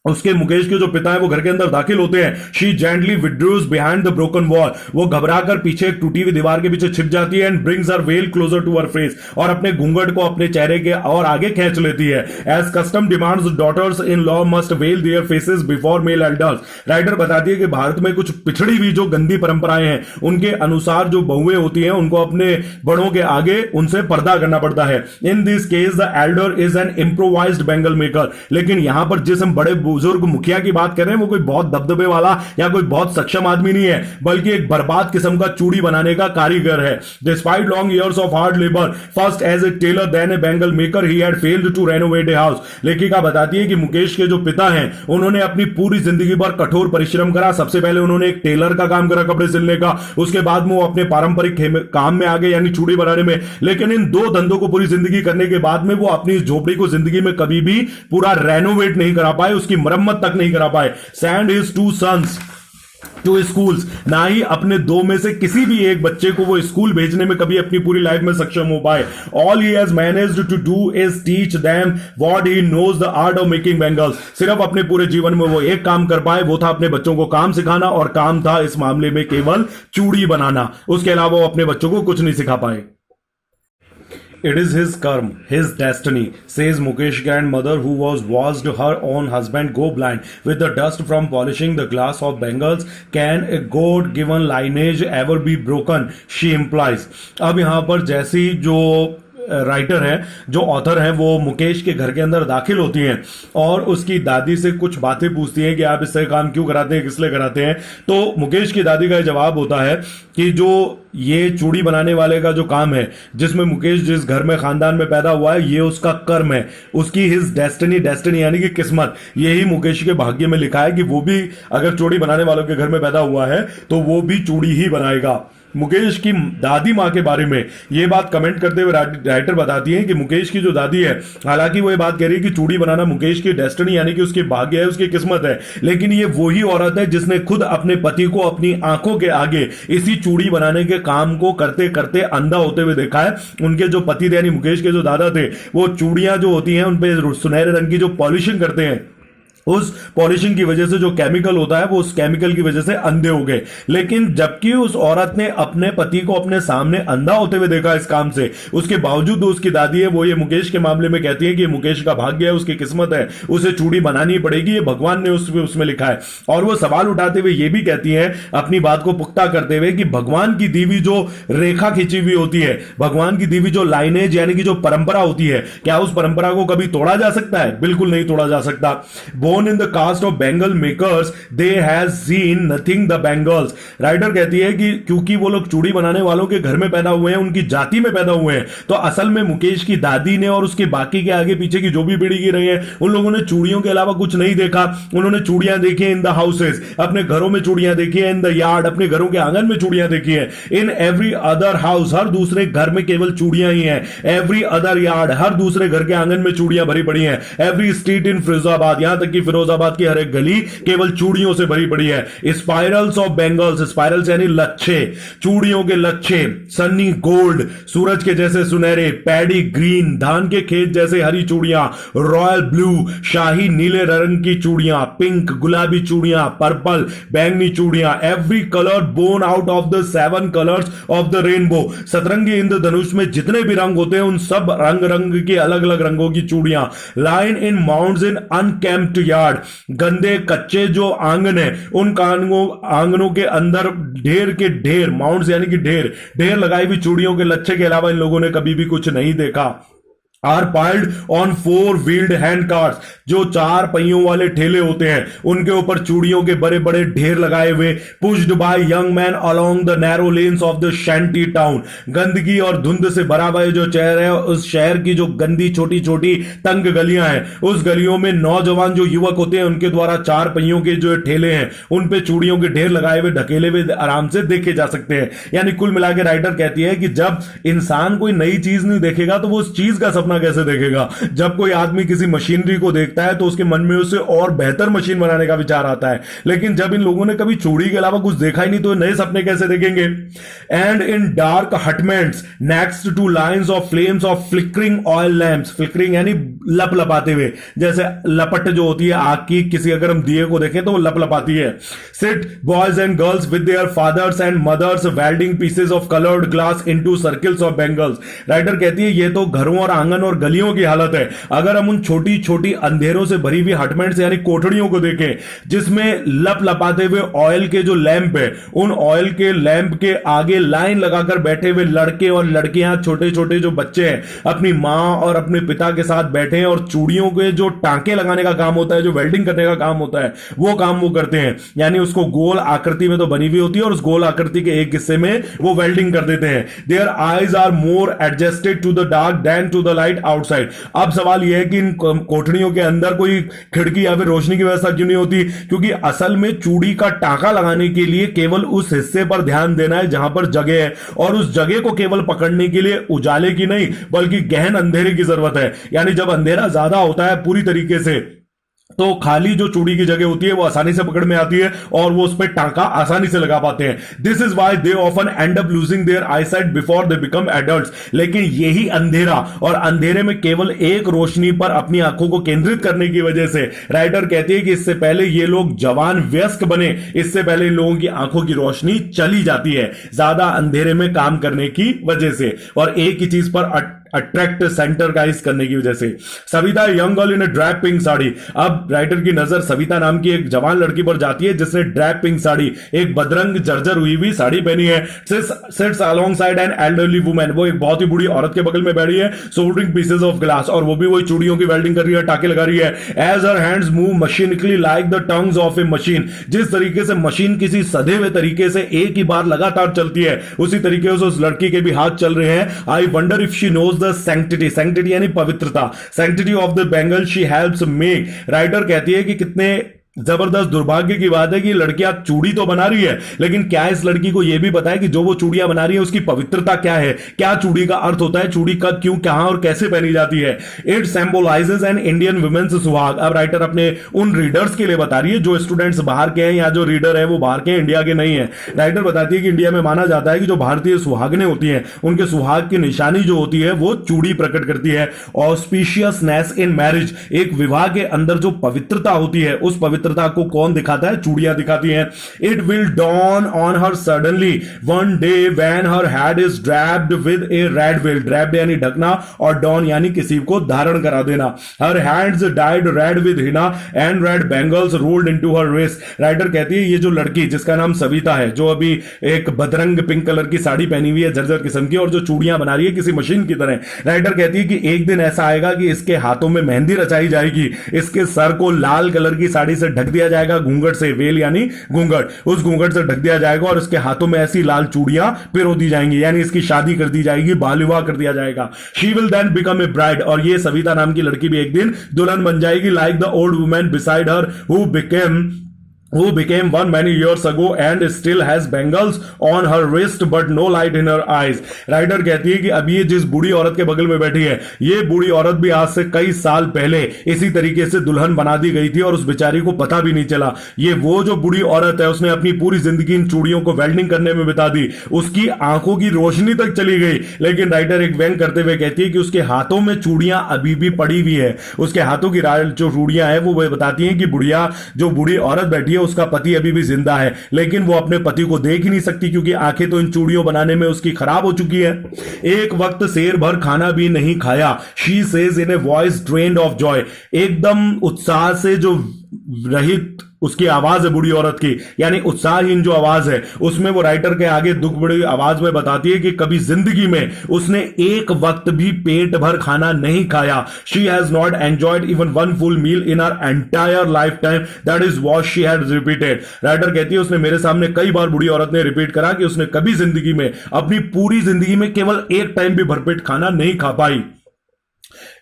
उसके मुकेश के जो पिता है वो घर के अंदर दाखिल होते हैं she gently withdraws behind the broken wall वो घबराकर पीछे एक टूटी हुई दीवार के पीछे छिप जाती है and brings her veil closer to her face और अपने घूंघट को अपने चेहरे के और आगे खींच लेती है as custom demands daughters in law must veil their faces before male elders writer बताती है कि भारत में कुछ पिछड़ी हुई जो गंदी परंपराएं हैं उनके अनुसार जो बहुएं होती हैं उनको अपने बड़ों के आगे उनसे पर्दा करना पड़ता है in this case the Elder is an improvised bangle maker लेकिन यहां पर जिस हम बड़े बुजुर्ग मुखिया की बात कर रहे हैं वो कोई बहुत दबदबे वाला या कोई बहुत सक्षम आदमी नहीं है बल्कि एक बर्बाद किस्म का चूड़ी बनाने का कारीगर है despite long years of hard labour first as a tailor then a bangle maker he had failed to renovate a house लेखिका बताती है कि मुकेश के जो पिता हैं उन्होंने अपनी पूरी जिंदगी भर कठोर परिश्रम करा सबसे पहले उन्होंने एक टेलर का काम करा कपड़े सिलने का उसके बाद में वो अपने पारंपरिक काम में आ गए यानी चूड़ी बनाने में लेकिन इन 2 धंधों को पूरी जिंदगी करने के बाद में वो अपनी इस झोपड़ी को जिंदगी में कभी भी पूरा रेनोवेट नहीं करा पाए उसकी मरम्मत तक नहीं करा पाए send his 2 sons to schools ना ही अपने 2 में से किसी भी एक बच्चे को वो स्कूल भेजने में कभी अपनी पूरी लाइफ में सक्षम हो पाए all he has managed to do is teach them what he knows the art of making bangles सिर्फ अपने पूरे जीवन में वो एक काम कर पाए वो था अपने बच्चों को काम सिखाना और काम था इस मामले में केवल चूड़ी बनाना उसके अलावा वो अपने बच्चों को कुछ नहीं सिखा पाए It is his karma, his destiny, says Mukesh grandmother who was watched her own husband go blind with the dust from polishing the glass of bangles. Can a God-given lineage ever be broken? She implies. अब यहाँ पर जैसी जो writer है जो author है वो मुकेश के घर के अंदर दाखिल होती हैं और उसकी दादी से कुछ बातें पूछती हैं कि आप इससे काम क्यों कराते हैं किस लिए कराते हैं तो मुकेश की दादी का जवाब होता है कि जो ये चूड़ी बनाने वाले का जो काम है जिसमें मुकेश जिस घर में खानदान में पैदा हुआ है ये उसका कर्म है उसकी हिज डेस्टिनी यानी कि किस्मत यही मुकेश के भाग्य में लिखा है कि वो भी अगर चूड़ी बनाने वालों के घर में पैदा हुआ है तो वो भी चूड़ी ही बनाएगा मुकेश की दादी माँ के बारे में ये बात कमेंट करते हुए राइटर बताती है कि मुकेश की जो दादी है हालांकि वो ये बात कह रही है कि चूड़ी बनाना मुकेश की डेस्टिनी यानी कि उसकी भाग्य है उसकी किस्मत है लेकिन ये वही औरत है जिसने खुद अपने पति को अपनी आंखों के आगे इसी चूड़ी बनाने के काम को करते करते अंधा होते हुए देखा है उनके जो पति थे यानी मुकेश के जो दादा थे वो चूड़ियां जो होती हैं उन पे सुनहरे रंग की जो पॉलिशिंग करते हैं उस पॉलिशिंग की वजह से जो केमिकल होता है वो उस केमिकल की वजह से अंधे हो गए लेकिन जबकि उस औरत ने अपने पति को अपने सामने अंधा होते हुए देखा इस काम से उसके बावजूद उसकी दादी है वो ये मुकेश के मामले में कहती है कि मुकेश का भाग्य है उसकी किस्मत है उसे चूड़ी बनानी पड़ेगी ये भगवान ने उसमें लिखा है और वो सवाल उठाते हुए ये भी कहती है अपनी बात को पुख्ता करते हुए कि भगवान की दी हुई जो रेखा खींची हुई होती है भगवान की दी हुई जो लाइनेज यानी कि जो परंपरा होती है क्या उस परंपरा को कभी तोड़ा जा सकता है बिल्कुल नहीं तोड़ा जा सकता born in the caste of Bengal makers, they has seen nothing the Bengals. Writer कहती है कि क्योंकि वो लोग चूड़ी बनाने वालों के घर में पैदा हुए हैं, उनकी जाति में पैदा हुए हैं, तो असल में मुकेश की दादी ने और उसके बाकी के आगे पीछे की जो भी पीढ़ी की रही है, उन लोगों ने चूड़ियों के अलावा कुछ नहीं देखा। उन्होंने चूड़ियां देखी इन द हाउसेस, अपने घरों में चूड़ियां देखी है, इन द यार्ड, अपने घरों के आंगन में चूड़ियां देखी है, इन एवरी अदर हाउस, हर दूसरे घर में केवल चूड़ियां ही हैं, एवरी अदर यार्ड, हर दूसरे घर के आंगन में चूड़ियां भरी पड़ी हैं, एवरी स्ट्रीट इन फिरोजाबाद, यहां तक कि फिरोजाबाद की हर एक गली केवल चूड़ियों से भरी पड़ी है। स्पाइरल्स ऑफ बेंगल्स, स्पाइरल्स यानी लच्छे, चूड़ियों के लच्छे, सन्नी गोल्ड, सूरज के जैसे सुनहरे, पैडी ग्रीन, धान के खेत जैसे हरी चूड़ियां, रॉयल ब्लू, शाही नीले रंग की चूड़ियां, पिंक, गुलाबी चूड़ियां, पर्पल, बैंगनी चूड़ियां, every colour born out of the 7 colours of the rainbow, सतरंगी इंद्रधनुष में जितने भी रंग होते हैं उन सब रंग रंग की अलग अलग रंगों की चूड़ियां, line in mounds in unkempt yard, गंदे कच्चे जो आंगन है उन आंगनों के अंदर ढेर के ढेर, माउंट्स यानी कि ढेर ढेर लगाई हुई चूड़ियों के लच्छे के अलावा इन लोगों ने कभी भी कुछ नहीं देखा। Are piled on 4 wheeled hand carts, जो 4 पहियों वाले ठेले होते हैं उनके ऊपर चूड़ियों के बड़े बड़े ढेर लगाए हुए, pushed by young man along the narrow lanes of the shanty town, गंदगी और धुंध से भरा हुआ जो शहर है, उस शहर की जो गंदी छोटी छोटी तंग गलियां हैं, उस गलियों में नौजवान जो युवक होते हैं उनके द्वारा 4 पहियों के जो ठेले हैं उन पे चूड़ियों के ढेर लगाए हुए ढकेले हुए आराम से देखे जा सकते हैं। यानी कुल मिला के राइटर कहती है कि जब इंसान कोई नई चीज नहीं देखेगा तो वो उस चीज का सपना कैसे देखेगा। जब कोई आदमी किसी मशीनरी को देखता है तो उसके मन में उससे और बेहतर मशीन बनाने का विचार आता है, लेकिन जब इन लोगों ने कभी चूड़ी के अलावा कुछ देखा ही नहीं तो नए सपने कैसे देखेंगे। And in dark hutments next two lines of flames of flickering oil lamps, flickering यानी लप लपाते हुए, जैसे लपट जो होती है आग की, किसी अगर हम दिए को देखें तो वो लप लपाती है। Sit boys and girls with their fathers and mothers welding pieces of coloured glass into circles of bangles. Writer कहती है ये तो घरों और आंगन और गलियों की हालत है। अगर हम उन छोटी छोटी अंधेरों से भरी हुई हटमेंट्स यानी कोठड़ियों को देखें जिसमें लप लपाते हुए ऑयल के जो लैंप है, उन ऑयल के लैंप के आगे लाइन लगाकर बैठे हुए लड़के और लड़कियां, छोटे छोटे जो बच्चे हैं अपनी मां और अपने पिता के साथ बैठे हैं और चूड़ियों के जो टांके लगाने का काम होता है, जो वेल्डिंग करने का काम होता है, वो काम वो करते हैं। यानी उसको गोल आकृति में तो बनी हुई होती है और उस गोल आकृति के एक हिस्से में वो वेल्डिंग कर देते हैं। Their eyes are more adjusted to the dark than to the light outside. अब सवाल यह है कि इन कोठड़ियों के अंदर कोई खिड़की या फिर रोशनी की व्यवस्था क्यों नहीं होती, क्योंकि असल में चूड़ी का टांका लगाने के लिए केवल उस हिस्से पर ध्यान देना है जहां पर जगह है, और उस जगह को केवल पकड़ने के लिए उजाले की नहीं बल्कि गहन अंधेरे की जरूरत है। यानी जब अंधेरा ज्यादा होता है पूरी तरीके से तो खाली जो चूड़ी की जगह होती है वो आसानी से पकड़ में आती है और वो उस पर टांका आसानी से लगा पाते हैं। This is why they often and up losing their eyesight before they become adults. लेकिन यही अंधेरा और अंधेरे में केवल एक रोशनी पर अपनी आंखों को केंद्रित करने की वजह से राइटर कहती है कि इससे पहले ये लोग जवान वयस्क बने, इससे पहले इन लोगों की आंखों की रोशनी चली जाती है ज्यादा अंधेरे में काम करने की वजह से और एक ही चीज पर अट्रैक्ट सेंटरगाइज करने की वजह से। Savita young girl in drab pink sari. अब राइटर की नजर सविता नाम की एक जवान लड़की पर जाती है जिसने ड्रैप पिंक साड़ी, एक बदरंग जर्जर हुई हुई साड़ी पहनी है। Sits alongside an elderly women, वो एक बहुत ही बूढ़ी औरत के बगल में बैठी है, सोल्डरिंग पीसेस ऑफ ग्लास, और वो भी वही चूड़ियों की वेल्डिंग कर रही है, टाके लगा रही है। As her hands move mechanically like the tongs of a machine, जिस तरीके से मशीन किसी सधे हुए तरीके से एक ही बार लगातार चलती है उसी तरीके से उस लड़की के भी हाथ चल रहे हैं। I wonder if she knows the sanctity, sanctity यानी पवित्रता, sanctity of the bangle she helps make. Writer कहती है कि कितने जबरदस्त दुर्भाग्य की बात है कि लड़कियां चूड़ी तो बना रही है लेकिन क्या इस लड़की को यह भी पता है कि जो वो चूड़ियां बना रही है उसकी पवित्रता क्या है, क्या चूड़ी का अर्थ होता है, चूड़ी कब, क्यों, कहां और कैसे पहनी जाती है। It symbolises an Indian women's suhaag. अब राइटर अपने उन रीडर्स के लिए बता रही है जो स्टूडेंट्स बाहर के हैं या जो रीडर है वो बाहर के हैं, इंडिया के नहीं है। राइटर बताती है कि इंडिया में माना जाता है कि जो भारतीय सुहागनें होती हैं उनके सुहाग की निशानी जो होती है वो चूड़ी प्रकट करती है। ऑस्पिशियसनेस इन मैरिज, एक विवाह के अंदर जो पवित्रता होती है उस पवित्रता पवित्रता को कौन दिखाता है? चूड़ियां दिखाती हैं. It will dawn on her suddenly one day when her head is draped with A red well. Draped यानी ढकना और डॉन यानी किसी को धारण करा देना. Her hands dyed red with henna and red bangles rolled into her wrists. Writer कहती है ये जो लड़की जिसका नाम सविता है, जो अभी एक बदरंग पिंक कलर की साड़ी पहनी हुई है जर्जर किस्म की, और जो चूड़ियां बना रही है किसी मशीन की तरह. राइटर कहती है कि एक दिन ऐसा आएगा कि इसके हाथों में मेहंदी रचाई जाएगी, इसके सर को लाल कलर की साड़ी से ढक दिया जाएगा, घूंघट से, वेल यानी घूंघट, उस घूंघट से ढक दिया जाएगा और इसके हाथों में ऐसी लाल चूड़ियां पिरो दी जाएंगी, यानी इसकी शादी कर दी जाएगी, बाल विवाह कर दिया जाएगा. She will then become a bride. और ये सविता नाम की लड़की भी एक दिन दुल्हन बन जाएगी, like the old women beside her who became one many years ago and still has bangles on her wrist but no light in her eyes. Writer कहती है कि अब ये जिस बूढ़ी औरत के बगल में बैठी है, ये बूढ़ी औरत भी आज से कई साल पहले इसी तरीके से दुल्हन बना दी गई थी और उस बेचारी को पता भी नहीं चला. ये वो जो बूढ़ी औरत है, उसने अपनी पूरी जिंदगी इन चूड़ियों को वेल्डिंग करने में बिता दी, उसकी आंखों की रोशनी तक चली गई. लेकिन राइटर एक व्यंग करते हुए कहती है कि उसके हाथों में चूड़ियां अभी भी पड़ी हुई है. उसके हाथों की जो चूड़ियां हैं वो बताती हैं कि बुढ़िया जो बूढ़ी औरत बैठी है उसका पति अभी भी जिंदा है, लेकिन वो अपने पति को देख ही नहीं सकती क्योंकि आंखें तो इन चूड़ियों बनाने में उसकी खराब हो चुकी है. एक वक्त शेर भर खाना भी नहीं खाया. She says in a voice drained of Joy. एकदम उत्साह से जो रहित उसकी आवाज है बूढ़ी औरत की, यानी उत्साहहीन जो आवाज है, उसमें वो राइटर के आगे दुख बड़ी आवाज में बताती है कि कभी जिंदगी में उसने एक वक्त भी पेट भर खाना नहीं खाया. She has not enjoyed even one full meal in her entire lifetime, that is what she had repeated. Writer कहती है उसने मेरे सामने कई बार बूढ़ी औरत ने रिपीट करा कि उसने कभी जिंदगी में, अपनी पूरी जिंदगी में केवल एक टाइम भी भरपेट खाना नहीं खा पाई.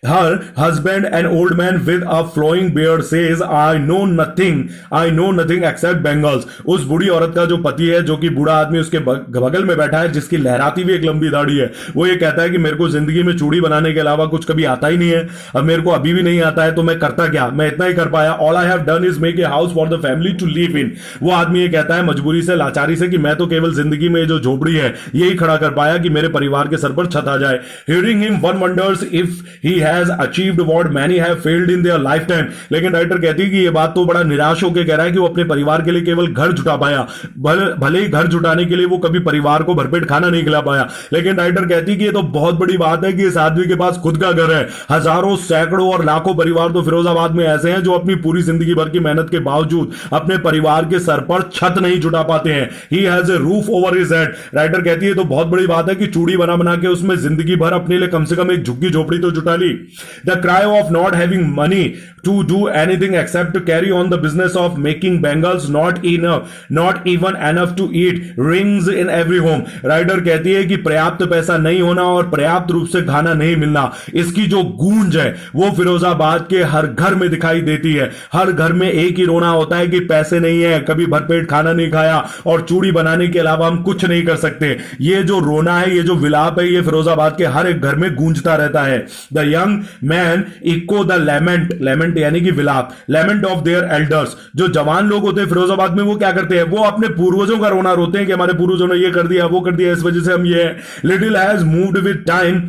Her husband, an old man with a flowing beard, says, I know nothing except bangles. उस बूढ़ी औरत का जो पति है, जो कि बूढ़ा आदमी उसके बगल में बैठा है, जिसकी लहराती हुई एक लंबी दाढ़ी है, वो ये कहता है कि मेरे को जिंदगी में चूड़ी बनाने के अलावा कुछ कभी आता ही नहीं है. अब मेरे को अभी भी नहीं आता है, तो मैं करता क्या? मैं इतना ही कर पाया. All I have done is make a house for the family to live in. वो आदमी ये कहता है मजबूरी से, लाचारी से, कि मैं तो केवल जिंदगी में जो झोपड़ी है यही खड़ा कर पाया कि मेरे परिवार के सर पर छत आ जाए. Hearing him, one wonders if he has achieved what many have failed in their lifetime. लेकिन राइटर कहती है कि ये बात तो बड़ा निराश होकर कह रहा है कि वो अपने परिवार के लिए केवल घर जुटा पाया. भले ही घर जुटाने के लिए वो कभी परिवार को भरपेट खाना नहीं खिला पाया. लेकिन राइटर कहती है कि ये तो बहुत बड़ी बात है कि इस आदमी के पास खुद का घर है. हजारों, सैकड़ों और लाखों परिवार तो फिरोजाबाद में ऐसे हैं जो अपनी पूरी जिंदगी भर की मेहनत के बावजूद अपने परिवार के सर पर छत नहीं जुटा पाते हैं. He has a roof over his head. Writer कहती है तो बहुत बड़ी बात है कि चूड़ी बना बना के उसमें जिंदगी भर अपने लिए कम से कम एक झुग्गी झोपड़ी तो जुटा ली. The cry of not having money to do anything except to carry on the business of making bangles, not even enough to eat, rings in every home. Writer कहती है कि पर्याप्त पैसा नहीं होना और पर्याप्त रूप से खाना नहीं मिलना, इसकी जो गूंज है वो फिरोजाबाद के हर घर में दिखाई देती है. हर घर में एक ही रोना होता है कि पैसे नहीं है, कभी भरपेट खाना नहीं खाया और चूड़ी बनाने के अलावा हम कुछ नहीं कर सकते. ये जो रोना है, ये जो विलाप है, ये फिरोजाबाद के हर एक घर में गूंजता रहता है. The young man echo the lament यानी कि विलाप, लेमेंट ऑफ देयर एल्डर्स. जो जवान लोग होते हैं फिरोजाबाद में, वो क्या करते हैं? वो अपने पूर्वजों का रोना रोते हैं कि हमारे पूर्वजों ने ये कर दिया, वो कर दिया, इस वजह से हम ये. Little has moved with time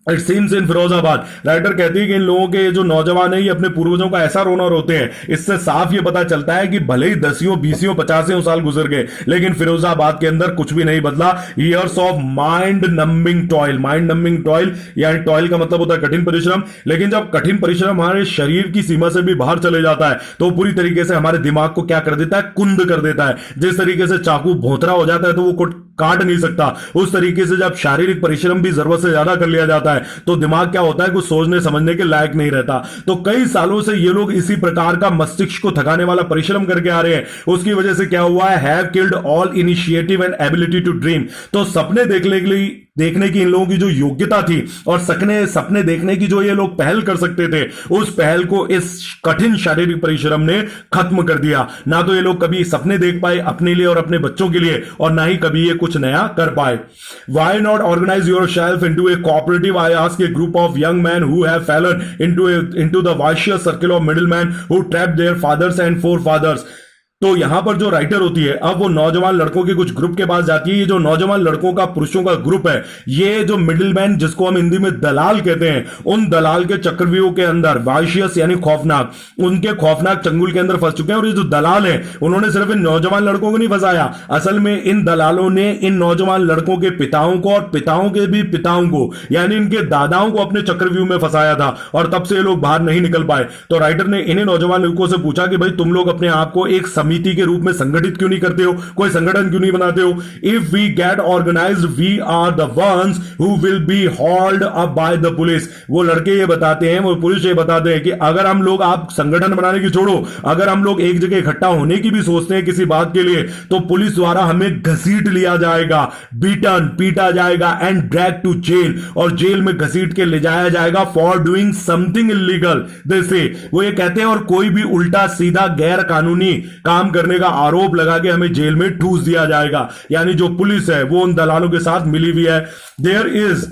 it seems in Firozabad. Writer कहती है कि इन लोगों के जो नौजवान है ये अपने पूर्वजों का ऐसा रोना रोते हैं. इससे साफ ये पता चलता है कि भले ही 10, 20, 50 साल गुजर गए, लेकिन फिरोजाबाद के अंदर कुछ भी नहीं बदला. Years of mind numbing toil यानी टॉयल का मतलब होता है कठिन परिश्रम. लेकिन जब कठिन परिश्रम हमारे शरीर की सीमा से भी बाहर चले जाता है तो पूरी तरीके से हमारे दिमाग को क्या कर देता है? कुंद कर देता है. जिस तरीके से चाकू भोंतरा हो जाता है तो वो काट नहीं सकता, उस तरीके से जब शारीरिक परिश्रम भी जरूरत से ज्यादा कर लिया जाता है तो दिमाग क्या होता है? कुछ सोचने समझने के लायक नहीं रहता. तो कई सालों से ये लोग इसी प्रकार का मस्तिष्क को थकाने वाला परिश्रम करके आ रहे हैं. उसकी वजह से क्या हुआ है? Have killed all initiative and ability to dream. तो सपने देखने की इन लोगों की जो योग्यता थी और सपने देखने की जो ये लोग पहल कर सकते थे, उस पहल को इस कठिन शारीरिक परिश्रम ने खत्म कर दिया. ना तो ये लोग कभी सपने देख पाए अपने लिए और अपने बच्चों के लिए, और ना ही कभी ये कुछ नया कर पाए. Why not organize yourself into a cooperative? I ask a group of young men who have fallen into the vicious circle of middlemen who trapped their fathers and forefathers. तो यहां पर जो राइटर होती है, अब वो नौजवान लड़कों के कुछ ग्रुप के पास जाती है। ये जो नौजवान लड़कों का, पुरुषों का ग्रुप है, ये जो मिडिलमैन, जिसको हम हिंदी में दलाल कहते हैं, उन दलाल के चक्रव्यूह के अंदर, वाइशियस यानी खौफनाक, उनके खौफनाक चंगुल के अंदर फंस चुके हैं। और ये जो दलाल है, उन्होंने सिर्फ इन नौजवान लड़कों को नहीं फंसाया, असल में इन दलालों ने इन नौजवान लड़कों के पिताओं को और पिताओं के भी पिताओं को, यानी इनके दादाओं को अपने चक्रव्यूह में फंसाया था, और तब से ये लोग बाहर नहीं निकल पाए। तो राइटर ने इन्हें नौजवान लड़कों से पूछा कि भाई तुम लोग अपने आप को एक समिति के रूप में संगठित क्यों नहीं करते हो, कोई संगठन क्यों नहीं बनाते हो? If we get organised we are the ones who will be hauled up by the police. वो लड़के ये बताते हैं, वो पुलिस ये बताते हैं कि अगर हम लोग, आप संगठन बनाने की छोड़ो, अगर हम लोग एक जगह इकट्ठा होने की भी सोचते हैं किसी बात के लिए, तो पुलिस द्वारा हमें घसीट लिया जाएगा, बीटन, पीटा जाएगा, एंड ड्रैग टू जेल, और जेल में घसीट के ले जाया जाएगा फॉर डूइंग समथिंग इलीगल। जैसे वो ये कहते हैं, और कोई भी उल्टा सीधा गैर कानूनी काम करने का आरोप लगा के हमें जेल में ठूस दिया जाएगा। यानी जो पुलिस है वो उन दलालों के साथ मिली हुई है। There is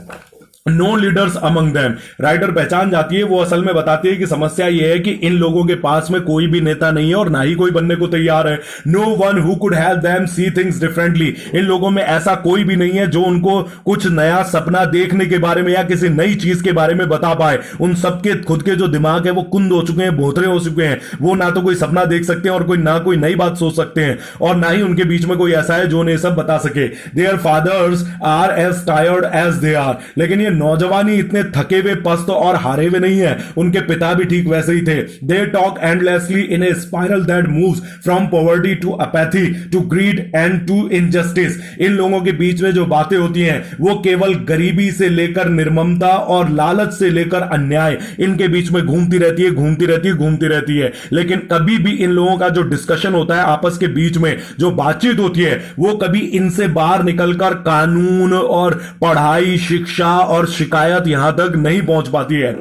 no leaders among them. Writer पहचान जाती है, वो असल में बताती है कि समस्या ये है कि इन लोगों के पास में कोई भी नेता नहीं है और ना ही कोई बनने को तैयार है। No one who could help them see things differently. इन लोगों में ऐसा कोई भी नहीं है जो उनको कुछ नया सपना देखने के बारे में या किसी नई चीज के बारे में बता पाए। उन सबके खुद के जो दिमाग है वो कुंद हो चुके हैं, भोथरे हो चुके हैं। वो ना तो कोई सपना देख सकते हैं और कोई नई बात सोच सकते हैं, और ना ही उनके बीच में कोई ऐसा है जो उन्हें सब बता सके। Their fathers are as tired as they are. लेकिन ये नौजवानी इतने थके हुए, पस्त और हारे हुए नहीं है, उनके पिता भी ठीक वैसे ही थे। They talk endlessly in a spiral that moves from poverty to apathy to greed and to injustice. इन लोगों के बीच में जो बातें होती हैं वो केवल गरीबी से लेकर निर्ममता और लालच से लेकर अन्याय, इनके बीच में घूमती रहती है, घूमती रहती है, घूमती रहती है। लेकिन कभी भी इन लोगों का जो डिस्कशन होता है, आपस के बीच में जो बातचीत होती है, वो कभी इनसे बाहर निकलकर कानून और पढ़ाई, शिक्षा और शिकायत यहां तक नहीं पहुंच पाती है।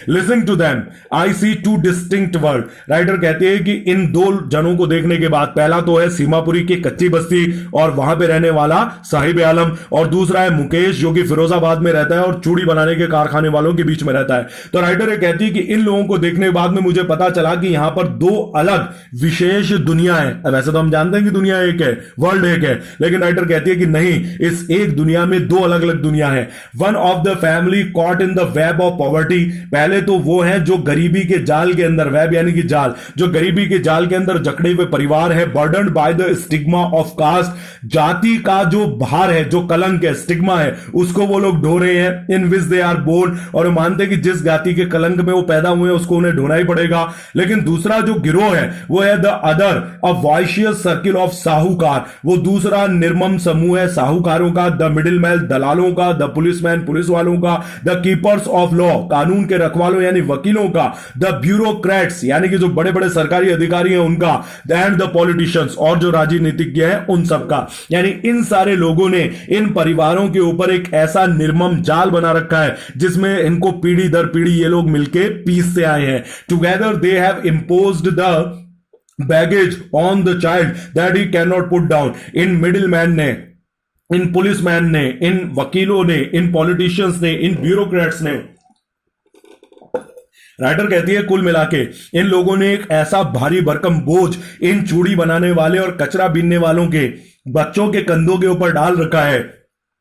Listening to them I see two distinct world. Writer कहते हैं कि इन दो जनों को देखने के बाद, पहला तो है सीमापुरी की कच्ची बस्ती और वहां पे रहने वाला साहिब आलम, और दूसरा है मुकेश जो कि फिरोजाबाद में रहता है और चूड़ी बनाने के कारखाने वालों के बीच में रहता है। तो राइटर ये कहती है कि इन लोगों को देखने के बाद में मुझे पता चला कि यहां पर दो अलग विशेष दुनिया है। वैसे तो हम जानते हैं कि दुनिया एक है, वर्ल्ड एक है, लेकिन राइटर कहती है कि नहीं, इस एक दुनिया में दो अलग अलग दुनिया है। One of the family caught in the web of poverty. पहले तो वो है जो गरीबी के जाल के अंदर, वेब यानी कि जाल, जो गरीबी के जाल के अंदर जकड़े हुए परिवार है। Burdened by the stigma of caste. जाति का जो भार है, जो कलंक है, स्टिग्मा है, उसको वो लोग ढो रहे हैं। इन विच दे आर बोर्न, और मानते हैं कि जिस जाति के कलंक में वो पैदा हुए हैं उसको उन्हें ढोना ही पड़ेगा। लेकिन दूसरा जो गिरोह है वो है the other a vicious circle of sahukar. वो दूसरा निर्मम समूह है साहूकारों का, द मिडिल मैन दलालों का, द पुलिसमैन पुलिस वालों का, द कीपर्स ऑफ लॉ कानून के रखवालों यानी वकीलों का, द ब्यूरोक्रेट्स यानी कि जो बड़े बड़े सरकारी अधिकारी हैं उनका, एंड द पॉलिटिशियंस और जो राजनीतिज्ञ हैं उन सबका। यानी इन सारे लोगों ने इन परिवारों के ऊपर एक ऐसा निर्मम जाल बना रखा है जिसमें इनको पीढ़ी दर पीढ़ी ये लोग मिलके पीसते आए हैं। Together they have imposed the baggage on the child that he can not put down. In middleman ने, इन पुलिसमैन ने, इन वकीलों ने, इन पॉलिटिशियंस ने, इन ब्यूरोक्रेट्स ने, राइटर कहती है कुल मिला के इन लोगों ने एक ऐसा भारी भरकम बोझ इन चूड़ी बनाने वाले और कचरा बीनने वालों के बच्चों के कंधों के ऊपर डाल रखा है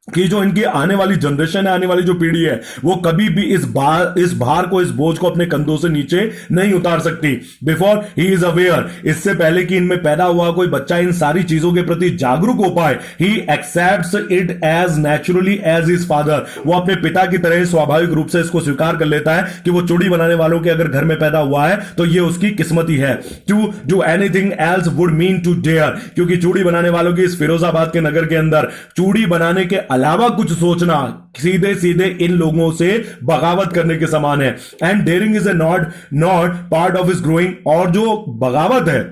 कि जो इनकी आने वाली जनरेशन है, आने वाली जो पीढ़ी है, वो कभी भी इस भार को, इस बोझ को अपने कंधों से नीचे नहीं उतार सकती। बिफोर ही इज अवेयर, इससे पहले कि इनमें पैदा हुआ कोई बच्चा इन सारी चीजों के प्रति जागरूक हो पाए, he accepts it as naturally as his father. वो अपने पिता की तरह स्वाभाविक रूप से इसको स्वीकार कर लेता है कि वो चूड़ी बनाने वालों के अगर घर में पैदा हुआ है तो ये उसकी किस्मत ही है। To do anything else would mean to dare, क्योंकि चूड़ी बनाने वालों की इस फिरोजाबाद के नगर के अंदर चूड़ी बनाने के अलावा कुछ सोचना सीधे सीधे इन लोगों से बगावत करने के समान है। And daring is a not part of his growing, और जो बगावत है,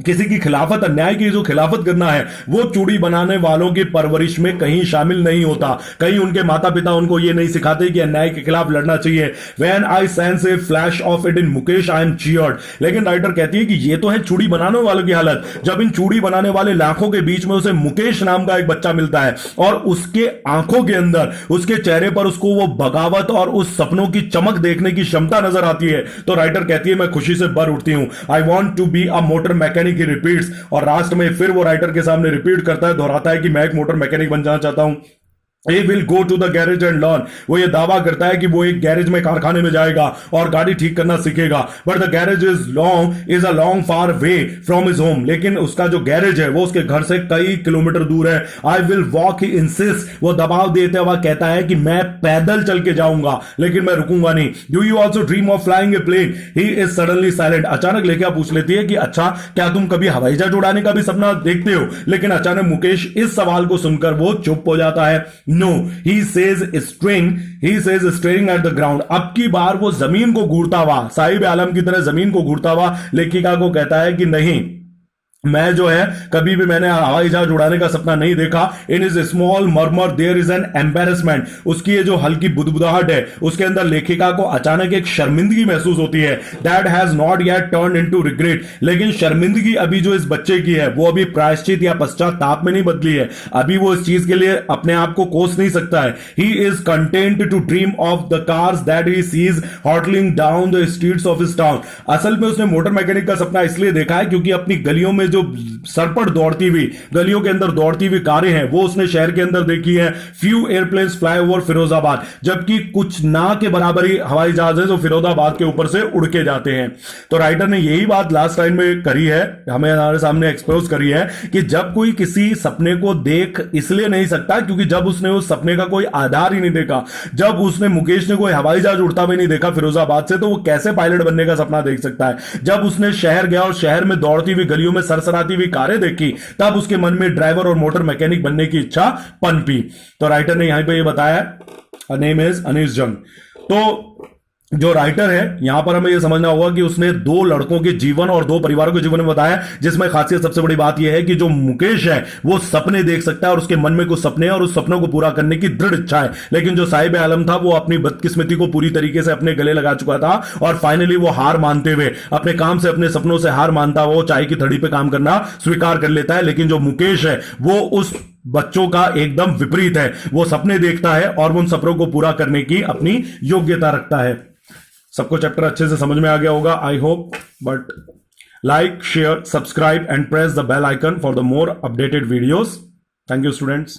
किसी की खिलाफत, अन्याय की जो खिलाफत करना है, वो चूड़ी बनाने वालों की परवरिश में कहीं शामिल नहीं होता। कहीं उनके माता पिता उनको ये नहीं सिखाते कि अन्याय के खिलाफ लड़ना चाहिए। When I sense a flash of it in Mukesh I am cheered। लेकिन राइटर कहती है कि ये तो है चूड़ी बनाने वालों की हालत। जब इन चूड़ी बनाने वाले लाखों के बीच में उसे मुकेश नाम का एक बच्चा मिलता है और उसके आंखों के अंदर, उसके चेहरे पर उसको वो बगावत और उस सपनों की चमक देखने की क्षमता नजर आती है, तो राइटर कहती है मैं खुशी से भर उठती हूं। I want to be a motor mechanic mechanic he repeats, और लास्ट में फिर वो राइटर के सामने रिपीट करता है, दोहराता है कि मैं एक मोटर मैकेनिक बन जाना चाहता हूं। He will go to the garage and learn. वो ये दावा करता है कि वो एक गैरेज में, कारखाने में जाएगा और गाड़ी ठीक करना सीखेगा। But the garage is a long far way from his home. लेकिन उसका जो गैरेज है वो उसके घर से कई किलोमीटर दूर है। I will walk, he insist. वो दबाव देते हुए कहता है कि मैं पैदल चल के जाऊंगा, लेकिन मैं रुकूंगा नहीं। Do you also dream of flying a plane? He is suddenly silent. अचानक लेखिका पूछ लेती है कि अच्छा, क्या तुम कभी हवाई जहाज उड़ाने का भी सपना देखते हो? लेकिन अचानक मुकेश इस सवाल को सुनकर वो चुप हो जाता है। No, he says staring at the ground। अब की बार वो जमीन को घूरता हुआ, साहिब आलम की तरह जमीन को घूरता हुआ लेखिका को कहता है कि नहीं, मैं जो है कभी भी मैंने हवाई जहाज उड़ाने का सपना नहीं देखा। In his small murmur there is an embarrassment. उसकी ये जो हल्की बुदबुदाहट है उसके अंदर लेखिका को अचानक एक शर्मिंदगी महसूस होती है। That has not yet turn into regret. लेकिन शर्मिंदगी अभी जो इस बच्चे की है वो अभी प्रायश्चित या पश्चाताप में नहीं बदली है। अभी वो इस चीज के लिए अपने आप को कोस नहीं सकता है। He is content to dream of the cars that he sees hurtling down the streets of his town. असल में उसने मोटर मैकेनिक का सपना इसलिए देखा है क्योंकि अपनी गलियों में जो सरपट दौड़ती हुई, गलियों के अंदर दौड़ती हुई कारें हैं वो उसने शहर के अंदर देखी है। Few airplanes fly over Firozabad, जबकि कुछ ना के बराबर ही हवाई जहाज है जो फिरोजाबाद के ऊपर से उड़ के जाते हैं। तो राइटर ने यही बात लास्ट लाइन में करी है, हमें हमारे सामने एक्सपोज करी है कि जब कोई किसी सपने को देख इसलिए नहीं सकता क्योंकि जब उसने उस सपने का कोई आधार ही नहीं देखा। जब उसने मुकेश ने कोई हवाई जहाज उड़ता हुआ नहीं देखा फिरोजाबाद से, तो वो कैसे पायलट बनने का सपना देख सकता है? जब उसने शहर गया और शहर में दौड़ती हुई गलियों में सरसराती हुई कारें देखी, तब उसके मन में ड्राइवर और मोटर मैकेनिक बनने की इच्छा पनपी। तो राइटर ने यहां पे ये बताया, नेम इज अनीस जंग। तो जो राइटर है यहां पर हमें यह समझना होगा कि उसने दो लड़कों के जीवन और दो परिवारों के जीवन में बताया, जिसमें खासियत सबसे बड़ी बात यह है कि जो मुकेश है वो सपने देख सकता है और उसके मन में कुछ सपने हैं और उस सपनों को पूरा करने की दृढ़ इच्छा है। लेकिन जो साहिब आलम था वो अपनी बदकिस्मती को पूरी तरीके से अपने गले लगा चुका था और फाइनली वो हार मानते हुए, अपने काम से, अपने सपनों से हार मानता हुआ वो चाय की थड़ी पे काम करना स्वीकार कर लेता है। लेकिन जो मुकेश है वो उस बच्चों का एकदम विपरीत है। वो सपने देखता है और उन सपनों को पूरा करने की अपनी योग्यता रखता है। सबको चैप्टर अच्छे से समझ में आ गया होगा, I hope. But like, share, subscribe and press the bell icon for the more updated videos. Thank you students.